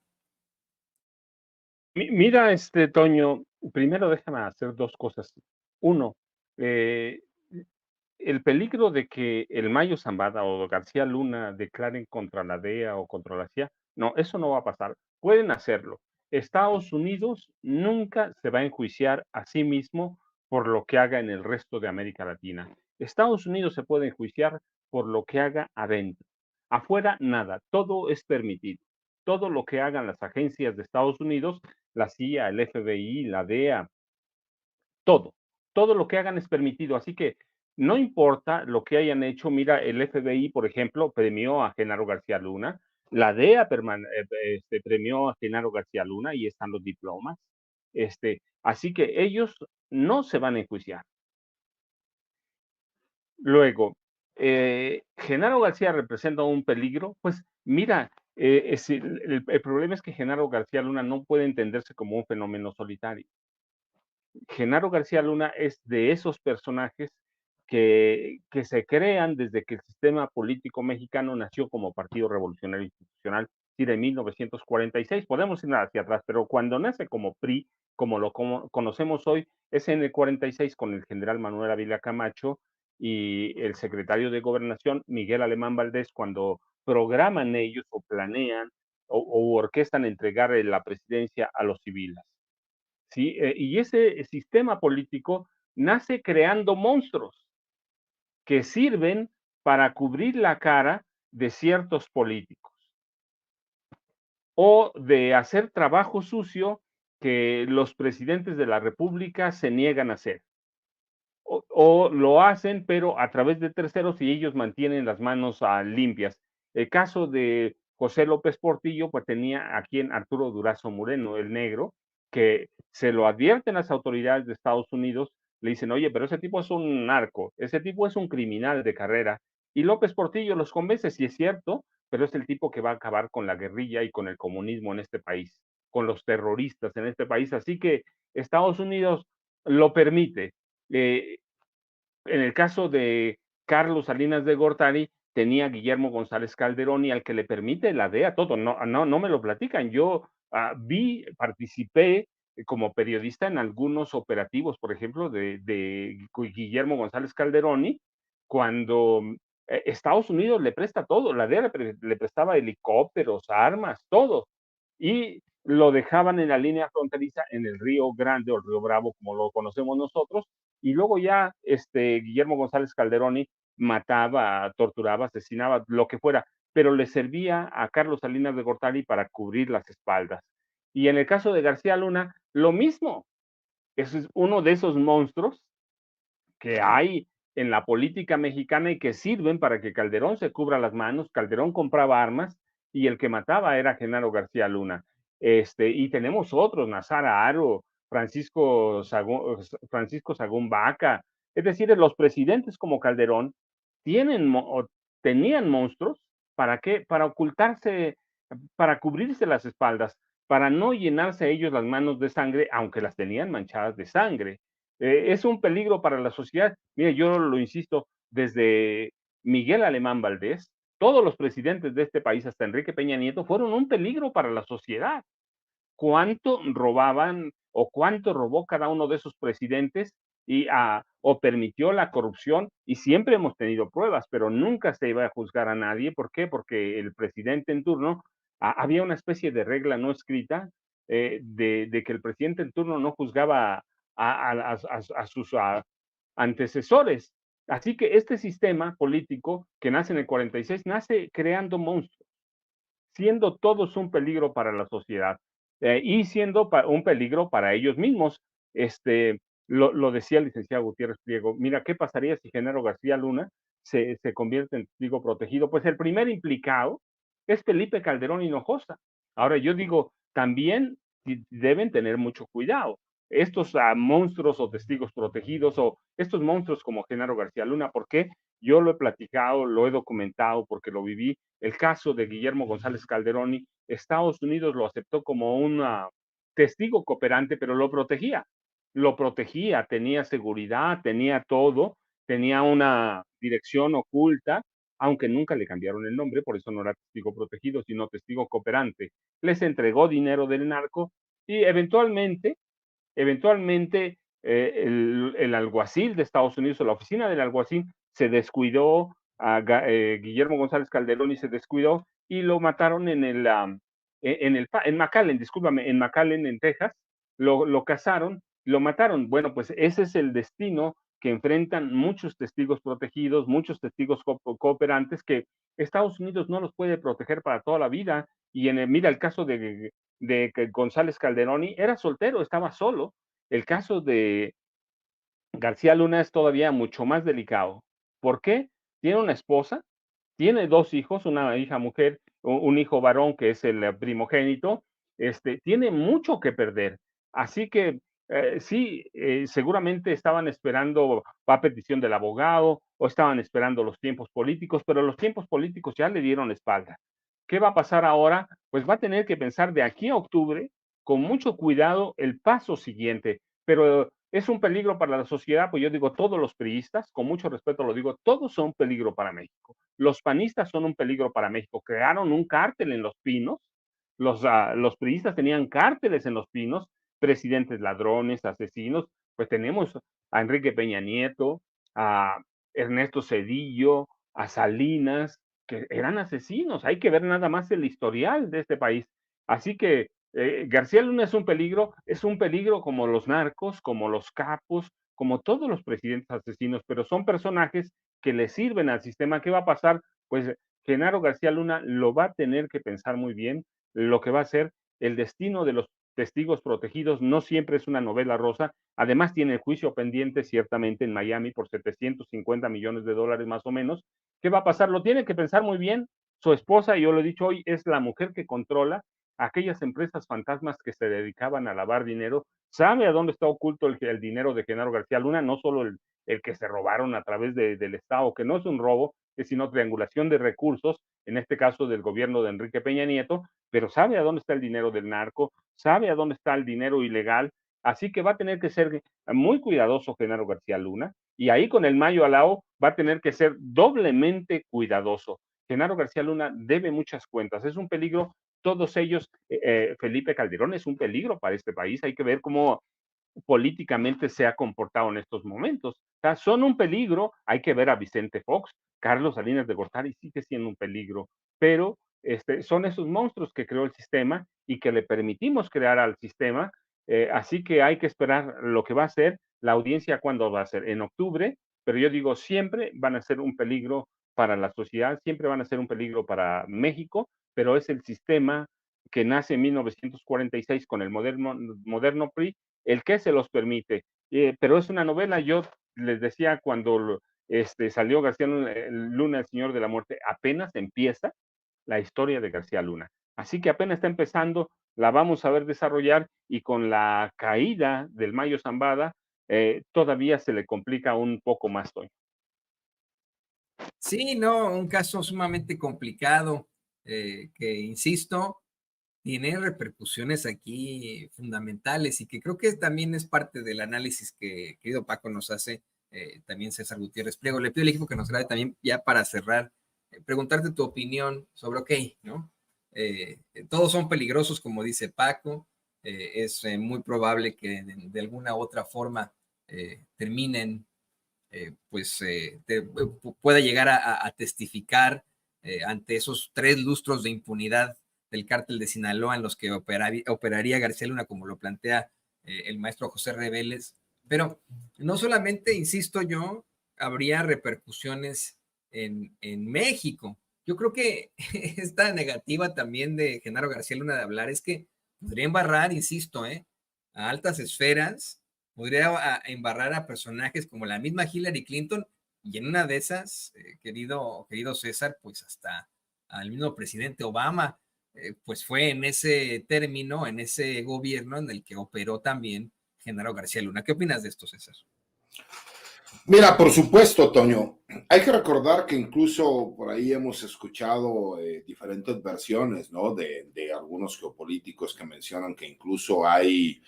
Mira, Toño, primero déjame hacer dos cosas. Uno, eh, el peligro de que el Mayo Zambada o García Luna declaren contra la DEA o contra la CIA, no, eso no va a pasar. Pueden hacerlo. Estados Unidos nunca se va a enjuiciar a sí mismo por lo que haga en el resto de América Latina. Estados Unidos se puede enjuiciar por lo que haga adentro. Afuera, nada, todo es permitido. Todo lo que hagan las agencias de Estados Unidos, la CIA, el FBI, la DEA, todo lo que hagan es permitido. Así que no importa lo que hayan hecho. Mira, el FBI, por ejemplo, premió a Genaro García Luna. La DEA premió a Genaro García Luna y están los diplomas. Así que ellos no se van a enjuiciar. Luego, Genaro García representa un peligro. Pues mira, el problema es que Genaro García Luna no puede entenderse como un fenómeno solitario. Genaro García Luna es de esos personajes que se crean desde que el sistema político mexicano nació como Partido Revolucionario Institucional, y de 1946. Podemos ir hacia atrás, pero cuando nace como PRI, como lo conocemos hoy, es en el 46 con el general Manuel Ávila Camacho y el secretario de Gobernación, Miguel Alemán Valdés, cuando programan ellos o planean o orquestan entregar la presidencia a los civiles. ¿Sí? Y ese sistema político nace creando monstruos que sirven para cubrir la cara de ciertos políticos o de hacer trabajo sucio que los presidentes de la República se niegan a hacer. O lo hacen, pero a través de terceros y ellos mantienen las manos limpias. El caso de José López Portillo, pues tenía aquí en Arturo Durazo Moreno, el negro, que se lo advierten las autoridades de Estados Unidos, le dicen, oye, pero ese tipo es un narco, ese tipo es un criminal de carrera. Y López Portillo los convence, si es cierto, pero es el tipo que va a acabar con la guerrilla y con el comunismo en este país, con los terroristas en este país. Así que Estados Unidos lo permite. En el caso de Carlos Salinas de Gortari, tenía a Guillermo González Calderón y al que le permite la DEA todo. No me lo platican. Yo participé como periodista en algunos operativos, por ejemplo, de Guillermo González Calderón, cuando Estados Unidos le presta todo. La DEA le prestaba helicópteros, armas, todo. Y lo dejaban en la línea fronteriza en el Río Grande o el Río Bravo, como lo conocemos nosotros, y luego ya Guillermo González Calderón mataba, torturaba, asesinaba, lo que fuera, pero le servía a Carlos Salinas de Gortari para cubrir las espaldas. Y en el caso de García Luna, lo mismo. Ese es uno de esos monstruos que hay en la política mexicana y que sirven para que Calderón se cubra las manos. Calderón compraba armas y el que mataba era Genaro García Luna. Y tenemos otros, Nazar Haro, Francisco Sagún Vaca. Es decir, los presidentes como Calderón tenían monstruos. ¿Para qué? Para ocultarse, para cubrirse las espaldas, para no llenarse ellos las manos de sangre, aunque las tenían manchadas de sangre. Es un peligro para la sociedad. Mire, yo lo insisto, desde Miguel Alemán Valdés, todos los presidentes de este país, hasta Enrique Peña Nieto, fueron un peligro para la sociedad. ¿Cuánto robaban o cuánto robó cada uno de esos presidentes o permitió la corrupción? Y siempre hemos tenido pruebas, pero nunca se iba a juzgar a nadie. ¿Por qué? Porque el presidente en turno, había una especie de regla no escrita de que el presidente en turno no juzgaba a sus antecesores. Así que este sistema político que nace en el 46 nace creando monstruos, siendo todos un peligro para la sociedad y siendo un peligro para ellos mismos. Lo decía el licenciado Gutiérrez Priego, mira, ¿qué pasaría si Genaro García Luna se convierte en testigo protegido? Pues el primer implicado es Felipe Calderón Hinojosa. Ahora yo digo, también deben tener mucho cuidado, estos monstruos o testigos protegidos o estos monstruos como Genaro García Luna. ¿Por qué? Yo lo he platicado, lo he documentado porque lo viví. El caso de Guillermo González Calderoni, Estados Unidos lo aceptó como un testigo cooperante, pero lo protegía, tenía seguridad, tenía todo, tenía una dirección oculta, aunque nunca le cambiaron el nombre, por eso no era testigo protegido, sino testigo cooperante. Les entregó dinero del narco y eventualmente el alguacil de Estados Unidos o la oficina del alguacil se descuidó, Guillermo González Calderón y se descuidó y lo mataron en McAllen, discúlpame, en McAllen, en Texas, lo cazaron, lo mataron. Bueno, pues ese es el destino que enfrentan muchos testigos protegidos, muchos testigos cooperantes que Estados Unidos no los puede proteger para toda la vida. Y mira el caso de González Calderoni, era soltero, estaba solo. El caso de García Luna es todavía mucho más delicado. ¿Por qué? Tiene una esposa, tiene 2 hijos, una hija mujer, un hijo varón que es el primogénito, tiene mucho que perder. Así que sí, seguramente estaban esperando a petición del abogado o estaban esperando los tiempos políticos, pero los tiempos políticos ya le dieron espalda. ¿Qué va a pasar ahora? Pues va a tener que pensar de aquí a octubre con mucho cuidado el paso siguiente, pero es un peligro para la sociedad, pues yo digo, todos los priistas, con mucho respeto lo digo, todos son un peligro para México. Los panistas son un peligro para México. Crearon un cártel en Los Pinos, los priistas tenían cárteles en Los Pinos, presidentes ladrones, asesinos, pues tenemos a Enrique Peña Nieto, a Ernesto Zedillo, a Salinas, que eran asesinos. Hay que ver nada más el historial de este país. Así que García Luna es un peligro como los narcos, como los capos, como todos los presidentes asesinos, pero son personajes que le sirven al sistema. ¿Qué va a pasar? Pues Genaro García Luna lo va a tener que pensar muy bien lo que va a ser el destino de los testigos protegidos. No siempre es una novela rosa. Además tiene el juicio pendiente ciertamente en Miami por 750 millones de dólares más o menos. ¿Qué va a pasar? Lo tiene que pensar muy bien. Su esposa, y yo lo he dicho hoy, es la mujer que controla aquellas empresas fantasmas que se dedicaban a lavar dinero. Sabe a dónde está oculto el dinero de Genaro García Luna, no solo el que se robaron a través del Estado, que no es un robo, es sino triangulación de recursos, en este caso del gobierno de Enrique Peña Nieto, pero sabe a dónde está el dinero del narco, sabe a dónde está el dinero ilegal, así que va a tener que ser muy cuidadoso Genaro García Luna, y ahí con el Mayo Alao va a tener que ser doblemente cuidadoso. Genaro García Luna debe muchas cuentas, es un peligro todos ellos. Felipe Calderón es un peligro para este país, hay que ver cómo políticamente se ha comportado en estos momentos. O sea, son un peligro, hay que ver a Vicente Fox, Carlos Salinas de Gortari sigue siendo un peligro, pero son esos monstruos que creó el sistema y que le permitimos crear al sistema, así que hay que esperar lo que va a ser la audiencia, cuándo va a ser, en octubre, pero yo digo, siempre van a ser un peligro para la sociedad, siempre van a ser un peligro para México, pero es el sistema que nace en 1946 con el moderno PRI el que se los permite. Pero es una novela, yo les decía cuando salió García Luna, el Señor de la Muerte, apenas empieza la historia de García Luna. Así que apenas está empezando, la vamos a ver desarrollar y con la caída del Mayo Zambada, todavía se le complica un poco más, Toño. Sí, no, un caso sumamente complicado, que insisto, tiene repercusiones aquí fundamentales y que creo que también es parte del análisis que querido Paco nos hace, también César Gutiérrez Priego. Le pido al equipo que nos grabe también ya para cerrar, preguntarte tu opinión sobre, ok, ¿no? Todos son peligrosos, como dice Paco, es muy probable que de alguna u otra forma terminen, pues pueda llegar a testificar ante esos 3 lustros de impunidad del cártel de Sinaloa en los que operaría García Luna, como lo plantea el maestro José Reveles. Pero no solamente, insisto yo, habría repercusiones en México. Yo creo que esta negativa también de Genaro García Luna de hablar es que podría embarrar, insisto, a altas esferas, podría embarrar a personajes como la misma Hillary Clinton y en una de esas, querido César, pues hasta al mismo presidente Obama, pues fue en ese término, en ese gobierno en el que operó también Genaro García Luna. ¿Qué opinas de esto, César? Mira, por supuesto, Toño. Hay que recordar que incluso por ahí hemos escuchado diferentes versiones, ¿no? De algunos geopolíticos que mencionan que incluso hay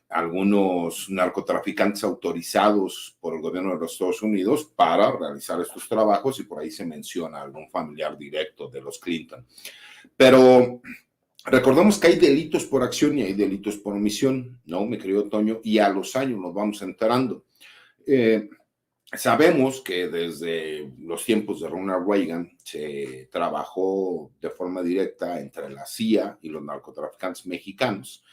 algunos narcotraficantes autorizados por el gobierno de los Estados Unidos para realizar estos trabajos, y por ahí se menciona algún familiar directo de los Clinton. Pero recordemos que hay delitos por acción y hay delitos por omisión, ¿no, mi querido Toño? Y a los años nos vamos enterando. Sabemos que desde los tiempos de Ronald Reagan se trabajó de forma directa entre la CIA y los narcotraficantes mexicanos,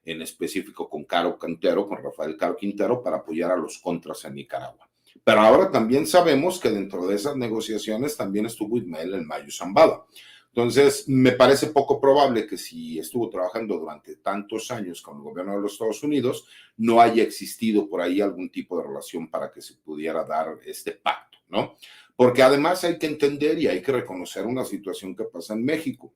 en específico con Caro Quintero, con Rafael Caro Quintero, para apoyar a los contras en Nicaragua. Pero ahora también sabemos que dentro de esas negociaciones también estuvo Ismael El Mayo Zambada. Entonces, me parece poco probable que si estuvo trabajando durante tantos años con el gobierno de los Estados Unidos, no haya existido por ahí algún tipo de relación para que se pudiera dar este pacto, ¿no? Porque además hay que entender y hay que reconocer una situación que pasa en México.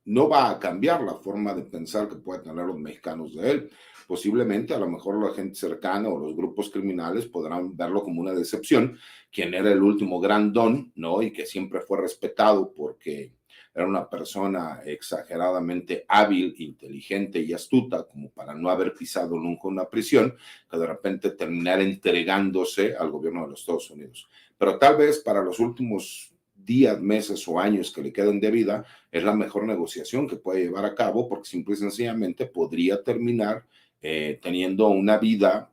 No va a cambiar la forma de pensar que pueden tener los mexicanos de él. Posiblemente, a lo mejor la gente cercana o los grupos criminales podrán verlo como una decepción, quien era el último gran don, ¿no? Y que siempre fue respetado porque era una persona exageradamente hábil, inteligente y astuta, como para no haber pisado nunca una prisión, que de repente terminara entregándose al gobierno de los Estados Unidos. Pero tal vez para los últimos días, meses o años que le queden de vida, es la mejor negociación que puede llevar a cabo, porque simple y sencillamente podría terminar teniendo una vida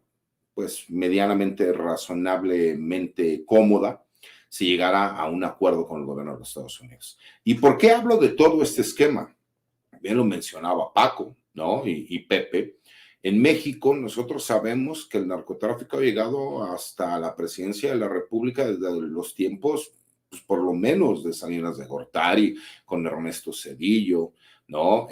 pues medianamente razonablemente cómoda si llegara a un acuerdo con el gobierno de los Estados Unidos. ¿Y por qué hablo de todo este esquema? Bien lo mencionaba Paco, ¿no? Y Pepe. En México nosotros sabemos que el narcotráfico ha llegado hasta la presidencia de la República desde los tiempos, pues por lo menos de Salinas de Gortari, con Ernesto Zedillo, ¿no?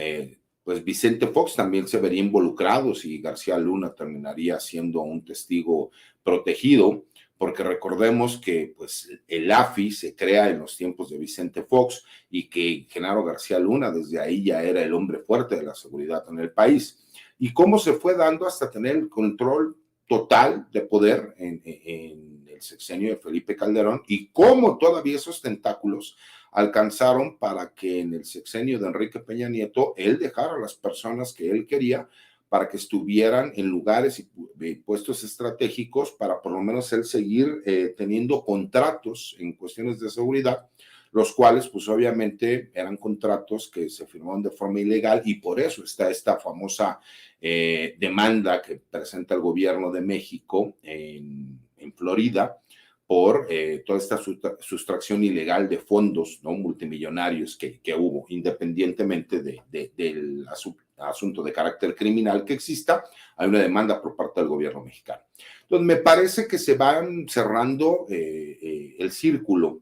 Pues Vicente Fox también se vería involucrado si García Luna terminaría siendo un testigo protegido, porque recordemos que pues el AFI se crea en los tiempos de Vicente Fox y que Genaro García Luna desde ahí ya era el hombre fuerte de la seguridad en el país. Y cómo se fue dando hasta tener el control total de poder en el sexenio de Felipe Calderón, y cómo todavía esos tentáculos alcanzaron para que en el sexenio de Enrique Peña Nieto él dejara a las personas que él quería para que estuvieran en lugares y puestos estratégicos para por lo menos él seguir teniendo contratos en cuestiones de seguridad, los cuales pues obviamente eran contratos que se firmaron de forma ilegal, y por eso está esta famosa demanda que presenta el gobierno de México en Florida por toda esta sustracción ilegal de fondos, ¿no?, multimillonarios que hubo, independientemente del asunto de carácter criminal que exista, hay una demanda por parte del gobierno mexicano. Entonces, me parece que se van cerrando el círculo,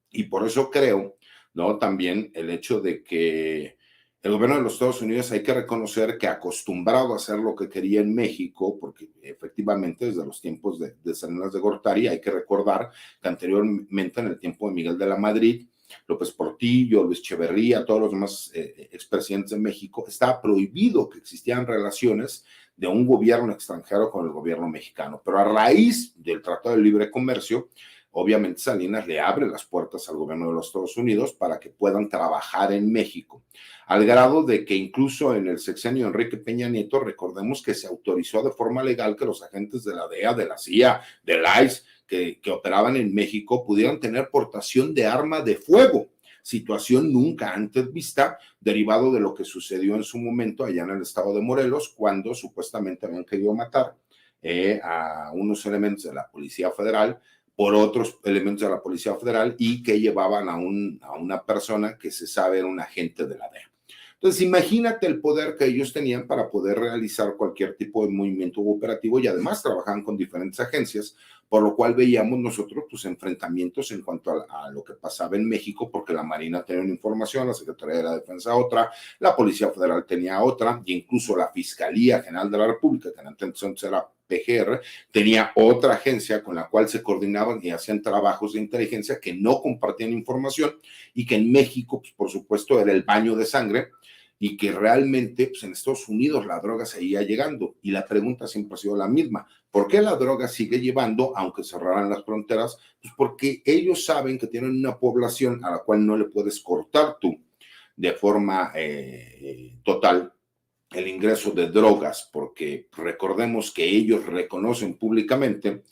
y por eso creo, ¿no?, también el hecho de que el gobierno de los Estados Unidos, hay que reconocer que acostumbrado a hacer lo que quería en México, porque efectivamente desde los tiempos de Salinas de Gortari, hay que recordar que anteriormente en el tiempo de Miguel de la Madrid, López Portillo, Luis Echeverría, todos los demás expresidentes de México, estaba prohibido que existieran relaciones de un gobierno extranjero con el gobierno mexicano. Pero a raíz del Tratado de Libre Comercio, obviamente Salinas le abre las puertas al gobierno de los Estados Unidos para que puedan trabajar en México, al grado de que incluso en el sexenio de Enrique Peña Nieto, recordemos que se autorizó de forma legal que los agentes de la DEA, de la CIA, del ICE, que operaban en México, pudieran tener portación de arma de fuego, situación nunca antes vista, derivado de lo que sucedió en su momento allá en el estado de Morelos, cuando supuestamente habían querido matar a unos elementos de la Policía Federal por otros elementos de la Policía Federal, y que llevaban a una persona que se sabe era un agente de la DEA. Entonces, imagínate el poder que ellos tenían para poder realizar cualquier tipo de movimiento operativo, y además trabajaban con diferentes agencias, por lo cual veíamos nosotros pues enfrentamientos en cuanto a lo que pasaba en México, porque la Marina tenía una información, la Secretaría de la Defensa otra, la Policía Federal tenía otra, e incluso la Fiscalía General de la República, que entonces era PGR, tenía otra agencia con la cual se coordinaban y hacían trabajos de inteligencia que no compartían información, y que en México, pues, por supuesto, era el baño de sangre, y que realmente pues, en Estados Unidos la droga seguía llegando. Y la pregunta siempre ha sido la misma. ¿Por qué la droga sigue llevando, aunque cerraran las fronteras? Pues porque ellos saben que tienen una población a la cual no le puedes cortar tú de forma total el ingreso de drogas, porque recordemos que ellos reconocen públicamente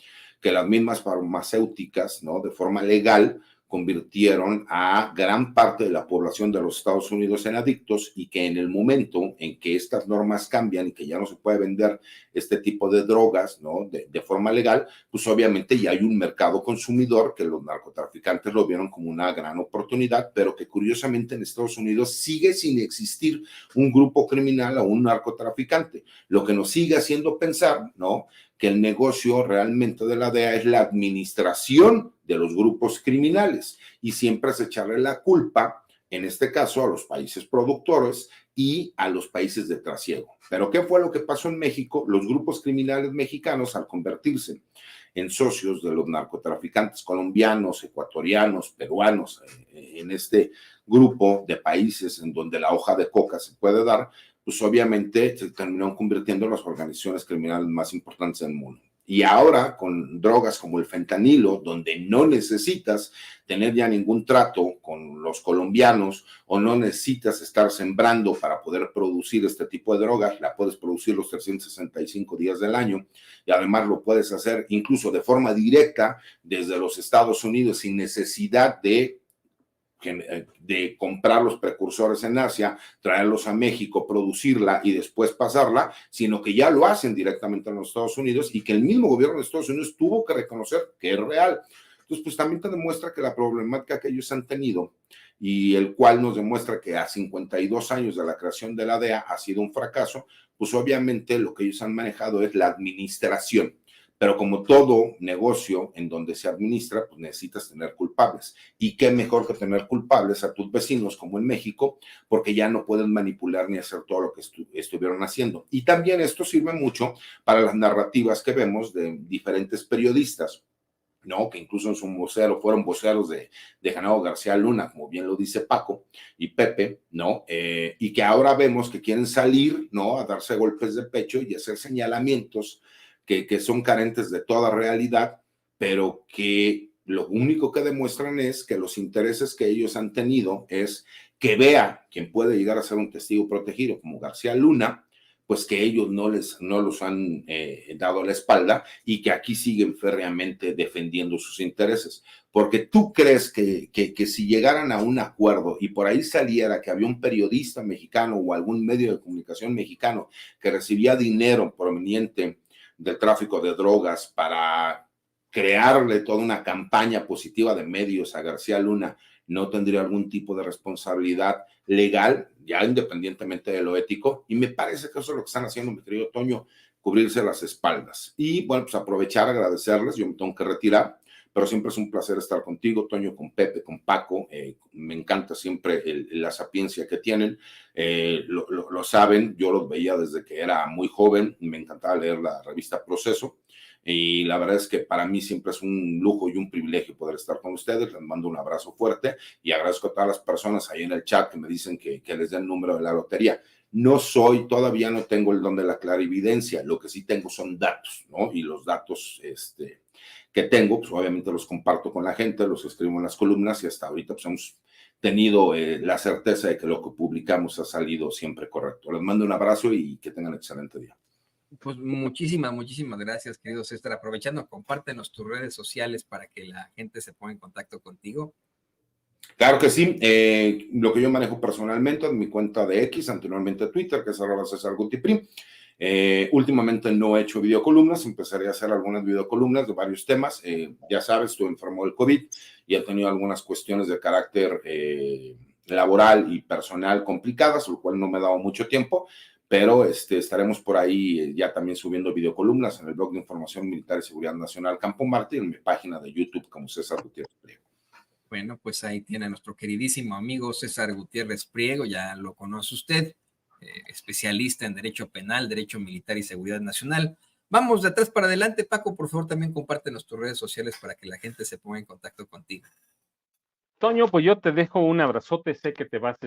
que las mismas farmacéuticas, ¿no? De forma legal, convirtieron a gran parte de la población de los Estados Unidos en adictos y que en el momento en que estas normas cambian y que ya no se puede vender este tipo de drogas, ¿no? De forma legal, pues obviamente ya hay un mercado consumidor que los narcotraficantes lo vieron como una gran oportunidad, pero que curiosamente en Estados Unidos sigue sin existir un grupo criminal o un narcotraficante, lo que nos sigue haciendo pensar, ¿no? Que el negocio realmente de la DEA es la administración de los grupos criminales y siempre es echarle la culpa, en este caso, a los países productores y a los países de trasiego. Pero ¿qué fue lo que pasó en México? Los grupos criminales mexicanos, al convertirse en socios de los narcotraficantes colombianos, ecuatorianos, peruanos, en este grupo de países en donde la hoja de coca se puede dar, pues obviamente se terminaron convirtiendo en las organizaciones criminales más importantes del mundo. Y ahora con drogas como el fentanilo, donde no necesitas tener ya ningún trato con los colombianos o no necesitas estar sembrando para poder producir este tipo de drogas, la puedes producir los 365 días del año y además lo puedes hacer incluso de forma directa desde los Estados Unidos sin necesidad de comprar los precursores en Asia, traerlos a México, producirla y después pasarla, sino que ya lo hacen directamente en los Estados Unidos y que el mismo gobierno de Estados Unidos tuvo que reconocer que es real. Entonces, pues también te demuestra que la problemática que ellos han tenido y el cual nos demuestra que a 52 años de la creación de la DEA ha sido un fracaso, pues obviamente lo que ellos han manejado es la administración. Pero como todo negocio en donde se administra, pues necesitas tener culpables. Y qué mejor que tener culpables a tus vecinos como en México, porque ya no pueden manipular ni hacer todo lo que estuvieron haciendo. Y también esto sirve mucho para las narrativas que vemos de diferentes periodistas, ¿no? Que incluso en su vocero fueron voceros de Genaro García Luna, como bien lo dice Paco y Pepe, ¿no? Y que ahora vemos que quieren salir, ¿no? A darse golpes de pecho y hacer señalamientos que son carentes de toda realidad, pero que lo único que demuestran es que los intereses que ellos han tenido es que vea quien puede llegar a ser un testigo protegido, como García Luna, pues que ellos no los han dado la espalda y que aquí siguen férreamente defendiendo sus intereses. Porque tú crees que si llegaran a un acuerdo y por ahí saliera que había un periodista mexicano o algún medio de comunicación mexicano que recibía dinero proveniente del tráfico de drogas para crearle toda una campaña positiva de medios a García Luna, no tendría algún tipo de responsabilidad legal, ya independientemente de lo ético, y me parece que eso es lo que están haciendo, mi querido Toño, cubrirse las espaldas. Y bueno, pues aprovechar, agradecerles, yo me tengo que retirar, pero siempre es un placer estar contigo, Toño, con Pepe, con Paco, me encanta siempre la sapiencia que tienen, lo saben, yo los veía desde que era muy joven, me encantaba leer la revista Proceso, y la verdad es que para mí siempre es un lujo y un privilegio poder estar con ustedes, les mando un abrazo fuerte y agradezco a todas las personas ahí en el chat que me dicen que les den el número de la lotería. Todavía no tengo el don de la clarividencia, lo que sí tengo son datos, ¿no? Y los datos, que tengo, pues obviamente los comparto con la gente, los escribo en las columnas y hasta ahorita pues hemos tenido la certeza de que lo que publicamos ha salido siempre correcto. Les mando un abrazo y que tengan un excelente día. Pues muchísimas gracias, querido César. Aprovechando, compártenos tus redes sociales para que la gente se ponga en contacto contigo. Claro que sí, lo que yo manejo personalmente en mi cuenta de X, anteriormente Twitter, que es @CésarGutiPrim. Últimamente no he hecho videocolumnas, empezaré a hacer algunas videocolumnas de varios temas. Ya sabes, estuve enfermo del COVID y he tenido algunas cuestiones de carácter laboral y personal complicadas, lo cual no me ha dado mucho tiempo, pero estaremos por ahí ya también subiendo videocolumnas en el blog de Información Militar y Seguridad Nacional Campo Marte y en mi página de YouTube como César Gutiérrez Priego. Bueno, pues ahí tiene a nuestro queridísimo amigo César Gutiérrez Priego, ya lo conoce usted, especialista en Derecho Penal, Derecho Militar y Seguridad Nacional. Vamos de atrás para adelante, Paco, por favor, también compártenos tus redes sociales para que la gente se ponga en contacto contigo. Toño, pues yo te dejo un abrazote, sé que te vas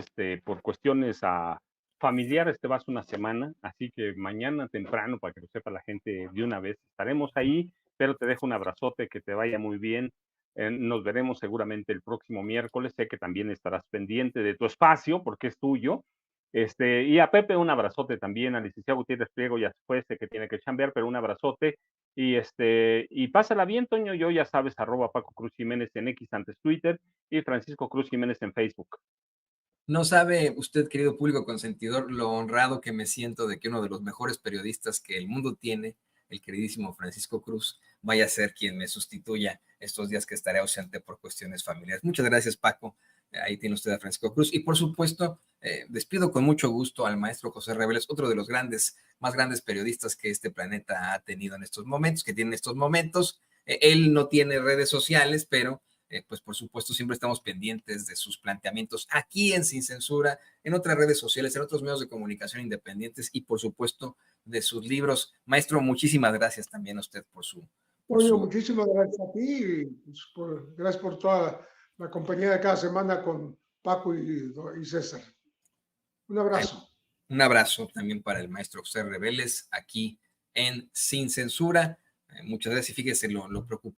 por cuestiones a familiares te vas una semana, así que mañana temprano, para que lo sepa la gente de una vez, estaremos ahí, pero te dejo un abrazote, que te vaya muy bien. Nos veremos seguramente el próximo miércoles. Sé que también estarás pendiente de tu espacio porque es tuyo. Y a Pepe un abrazote también, al licenciado Gutiérrez Priego, ya fue, sé que tiene que chambear, pero un abrazote. Y pásala bien, Toño. Yo ya sabes, @Paco Cruz Jiménez en X, antes Twitter, y Francisco Cruz Jiménez en Facebook. No sabe usted, querido público consentidor, lo honrado que me siento de que uno de los mejores periodistas que el mundo tiene, el queridísimo Francisco Cruz, vaya a ser quien me sustituya estos días que estaré ausente por cuestiones familiares. Muchas gracias, Paco. Ahí tiene usted a Francisco Cruz. Y por supuesto, despido con mucho gusto al maestro José Reveles, otro de los más grandes periodistas que este planeta ha tenido en estos momentos, que tiene en estos momentos. Él no tiene redes sociales, pero pues por supuesto siempre estamos pendientes de sus planteamientos aquí en Sin Censura, en otras redes sociales, en otros medios de comunicación independientes y por supuesto de sus libros. Maestro, muchísimas gracias también a usted por su... Muchísimas gracias a ti y gracias por toda la compañía de cada semana con Paco y César. Un abrazo. Un abrazo también para el maestro José Reveles aquí en Sin Censura. Muchas gracias y fíjese lo preocupante